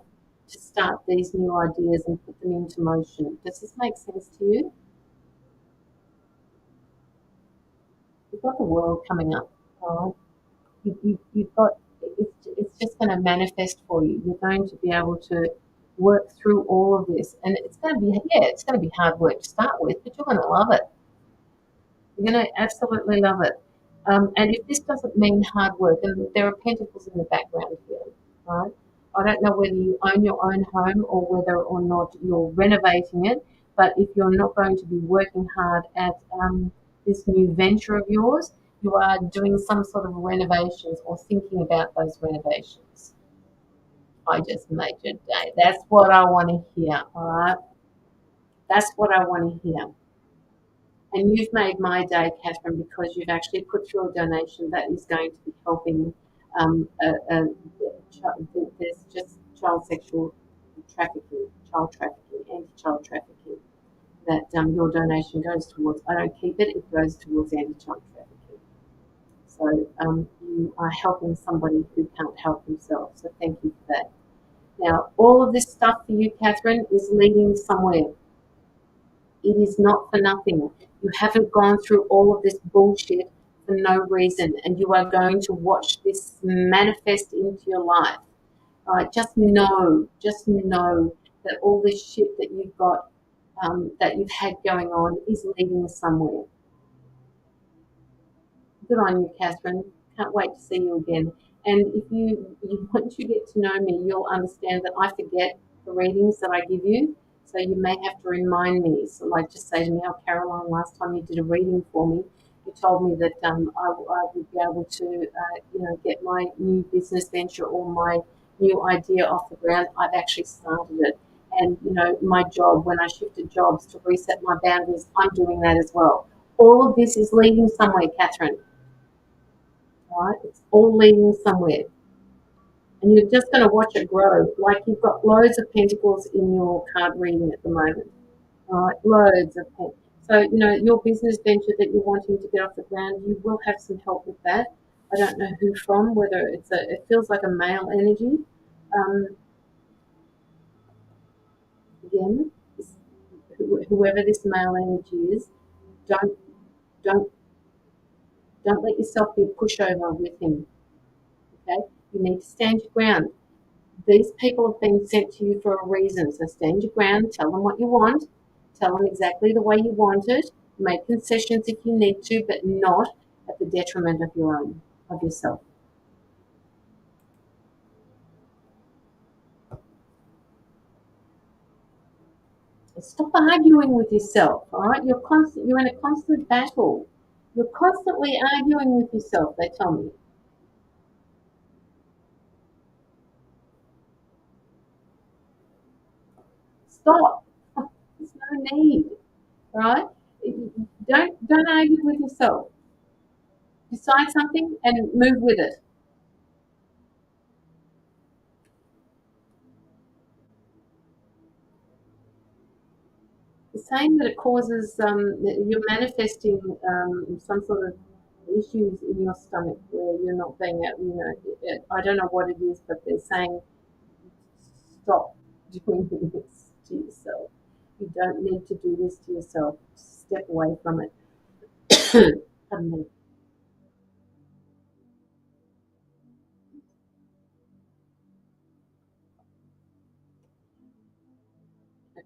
to start these new ideas and put them into motion. Does this make sense to you? You've got the world coming up, right? You've got, it's just going to manifest for you. You're going to be able to work through all of this. And it's going to be, yeah, it's going to be hard work to start with, but you're going to love it. You're going to absolutely love it. And if this doesn't mean hard work, and there are pentacles in the background here, right? I don't know whether you own your own home or whether or not you're renovating it, but if you're not going to be working hard at this new venture of yours, you are doing some sort of renovations or thinking about those renovations. I just made your day. That's what I want to hear, all right? That's what I want to hear. And you've made my day, Catherine, because you've actually put through a donation that is going to be helping. There's just child sexual trafficking, anti-child trafficking. That your donation goes towards. I don't keep it; it goes towards anti-child trafficking. So you are helping somebody who can't help themselves. So thank you for that. Now, all of this stuff for you, Catherine, is leading somewhere. It is not for nothing. You haven't gone through all of this bullshit for no reason, and you are going to watch this manifest into your life. All right, just know that all this shit that you've got, that you've had going on, is leading somewhere. Good on you, Catherine. Can't wait to see you again. And if once you get to know me, you'll understand that I forget the readings that I give you. So you may have to remind me. So like just say to me, oh, Caroline, last time you did a reading for me, you told me that I would be able to, get my new business venture or my new idea off the ground. I've actually started it. And, my job, when I shifted jobs to reset my boundaries, I'm doing that as well. All of this is leading somewhere, Catherine. Right? It's all leading somewhere. and you're just going to watch it grow. Like you've got loads of pentacles in your card reading at the moment, right? Loads of pentacles. So, your business venture that you're wanting to get off the ground, you will have some help with that. I don't know who from, whether it feels like a male energy. Um, Again, whoever this male energy is, don't, don't, don't let yourself be a pushover with him, okay? You need to stand your ground. These people have been sent to you for a reason. So stand your ground, tell them what you want, tell them exactly the way you want it, make concessions if you need to, but not at the detriment of yourself. Stop arguing with yourself, all right? You're in a constant battle. You're constantly arguing with yourself, they tell me. Stop. There's no need, right? Don't argue with yourself. Decide something and move with it. Saying that it causes you're manifesting some sort of issues in your stomach where you're not being able, I don't know what it is, but they're saying stop doing this to yourself. You don't need to do this to yourself. Step away from it. Pardon me. Okay,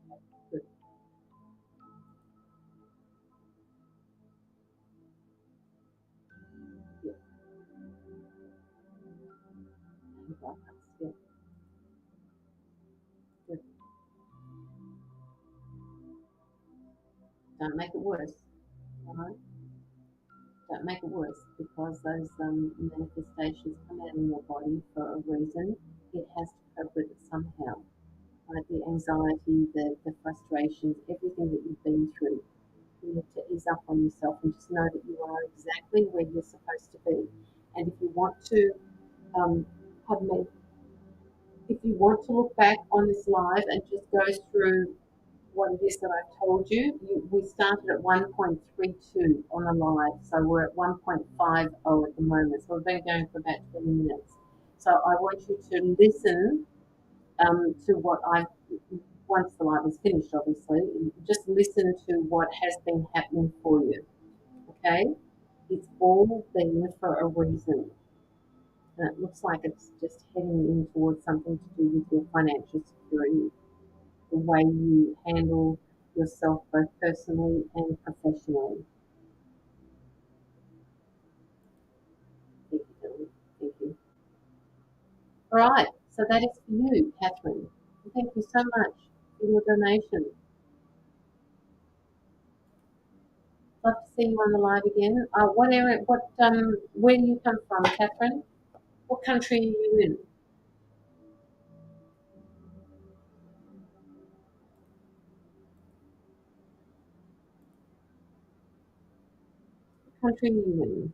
good. Yeah, yeah, good. Don't make it worse. All right? Don't make it worse because those manifestations come out in your body for a reason. It has to cope with it somehow. Right? The anxiety, the frustrations, everything that you've been through. You need to ease up on yourself and just know that you are exactly where you're supposed to be. And if you want to, um, pardon me, if you want to look back on this live and just go through what it is that I've told you, we started at 1.32 on the live, so we're at 1.50 at the moment. So we've been going for about 20 minutes. So I want you to listen to what I've, once the live is finished, obviously, just listen to what has been happening for you. Okay? It's all been for a reason. And it looks like it's just heading in towards something to do with your financial security, the way you handle yourself both personally and professionally. Thank you, Dylan. Thank you. All right, so that is for you, Catherine. Thank you so much for your donation. Love to see you on the live again. What area? Where do you come from, Catherine? What country are you in? What country are you in?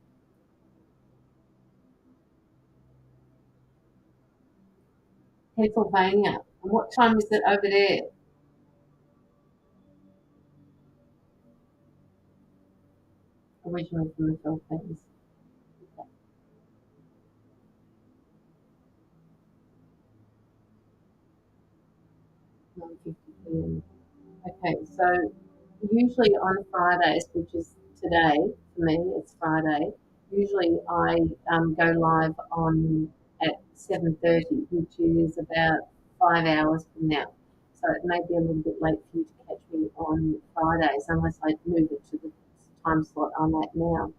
Pennsylvania. And what time is it over there? Originally from the Philippines. Okay, 9:50 p.m. Okay, so usually on Fridays, which is today for me, it's Friday. Usually I go live on at 7:30, which is about 5 hours from now. So it may be a little bit late for you to catch me on Fridays, unless I move it to the time slot I'm at now.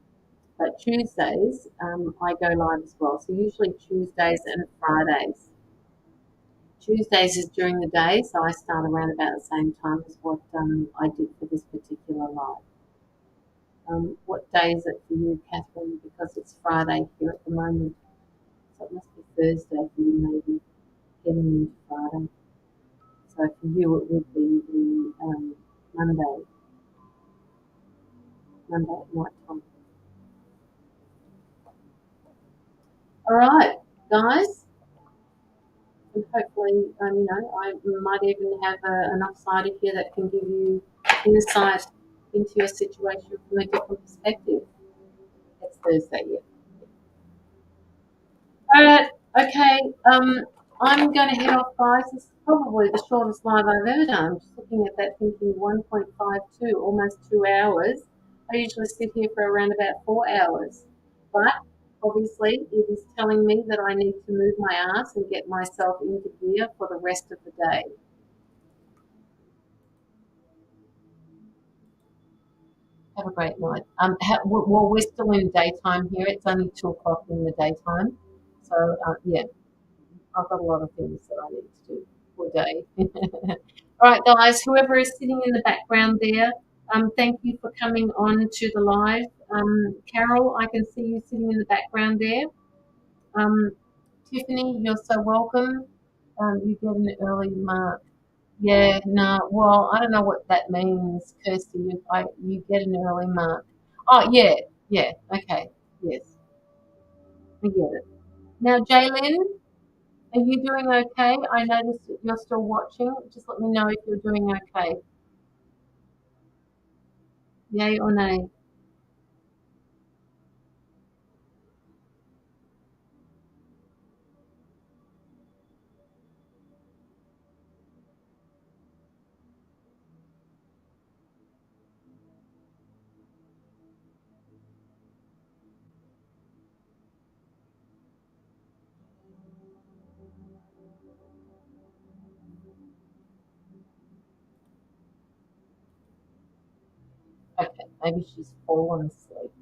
But Tuesdays, I go live as well. So usually Tuesdays and Fridays. Tuesdays is during the day, so I start around about the same time as what I did for this particular live. What day is it for you, Catherine? Because it's Friday here at the moment, so it must be Thursday for you, maybe heading into Friday. So for you, it would be the Monday at night time. All right, guys. And hopefully, I might even have an outsider here that can give you insight into your situation from a different perspective. It's Thursday, yeah. All right, okay. I'm going to head off, guys. This is probably the shortest live I've ever done. I'm just looking at that, thinking 1.52, almost 2 hours. I usually sit here for around about 4 hours, but obviously it is telling me that I need to move my ass and get myself into gear for the rest of the day. Have a great night. Well, we're still in daytime here. It's only 2 o'clock in the daytime, so yeah. I've got a lot of things that I need to do all day. All right, guys, whoever is sitting in the background there, thank you for coming on to the live. Carol, I can see you sitting in the background there. Um, Tiffany, you're so welcome. You get an early mark. Yeah, no, well, I don't know what that means, Kirsty. You get an early mark. Oh, yeah, yeah, okay, yes, I get it. Now, Jaylin, are you doing okay? I noticed that you're still watching. Just let me know if you're doing okay. Yay or nay? Okay, maybe she's fallen asleep.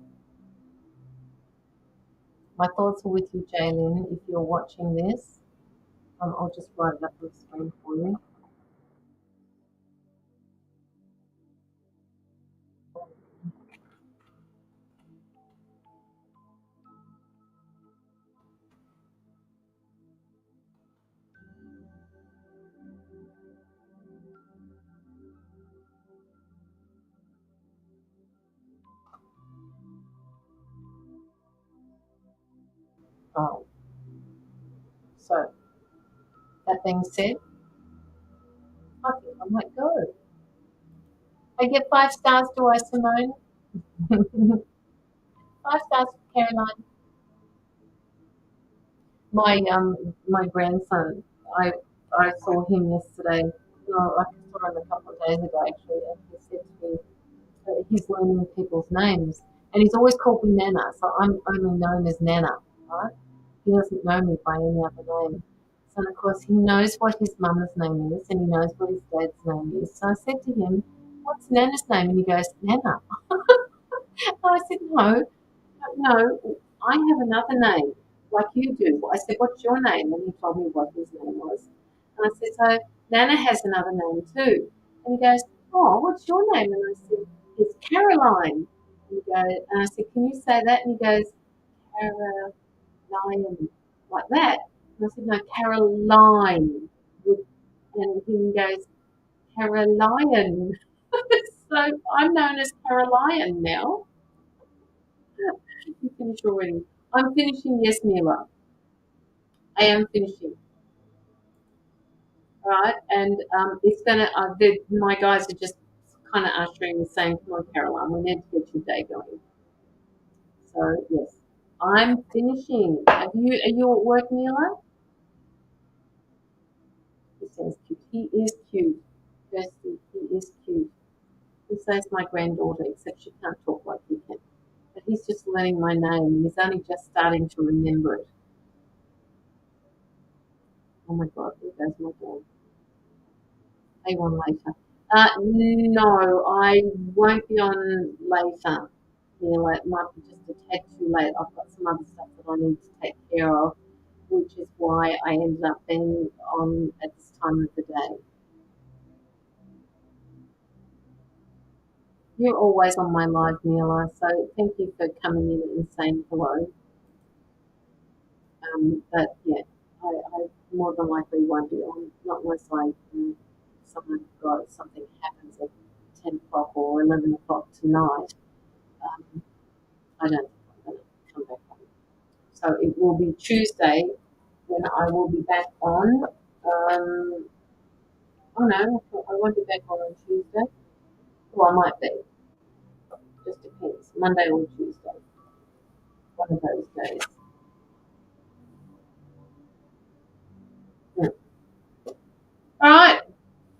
My thoughts are with you, Jaylin. If you're watching this, I'll just write it up on the screen for you. Oh, so that being said, I think I might go. I get 5 stars, do I, Simone? 5 stars for Caroline. My grandson, I I saw him yesterday. No, I saw him a couple of days ago actually, and he said to me, he's learning people's names, and he's always called me Nana, so I'm only known as Nana, right? He doesn't know me by any other name. So of course he knows what his mum's name is, and he knows what his dad's name is. So I said to him, "What's Nana's name?" And he goes, "Nana." And I said, "No, no, I have another name, like you do." I said, "What's your name?" And he told me what his name was. And I said, "So Nana has another name too." And he goes, "Oh, what's your name?" And I said, "It's Caroline." And I said, "Can you say that?" And he goes, "Caroline," like that. And I said, "No, Caroline." And he goes, "Caroline." So I'm known as Caroline now. You finish already. I'm finishing, yes, Mila. I am finishing, right? And it's gonna. My guys are just kind of ushering and saying, "Come on, Caroline, we need to get your day going." So yes, I'm finishing. Are you at work, Mila? He says cute. He is cute. Kirsty, he is cute. He says my granddaughter, except she can't talk like he can. But he's just learning my name. He's only just starting to remember it. Oh my God, there goes my dog. Are you on later? No, I won't be on later. Yeah, it might be just a tad too late. I've got some other stuff that I need to take care of, which is why I ended up being on at this time of the day. You're always on my live, Mila, so thank you for coming in and saying hello. But yeah, I more than likely won't be on, not unless something happens at 10 o'clock or 11 o'clock tonight. Um, I don't think I'm going to come back on. So it will be Tuesday when I will be back on. Oh no, I won't be back on Tuesday. Well, I might be. Just depends. Monday or Tuesday. One of those days. Yeah. All right,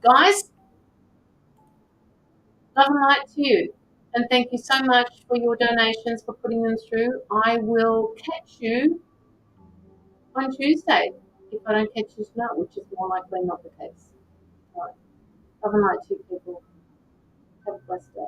guys. Love and light to you. And thank you so much for your donations, for putting them through. I will catch you on Tuesday if I don't catch you tonight, which is more likely not the case. All right. Love and light to you, people. Have a blessed day.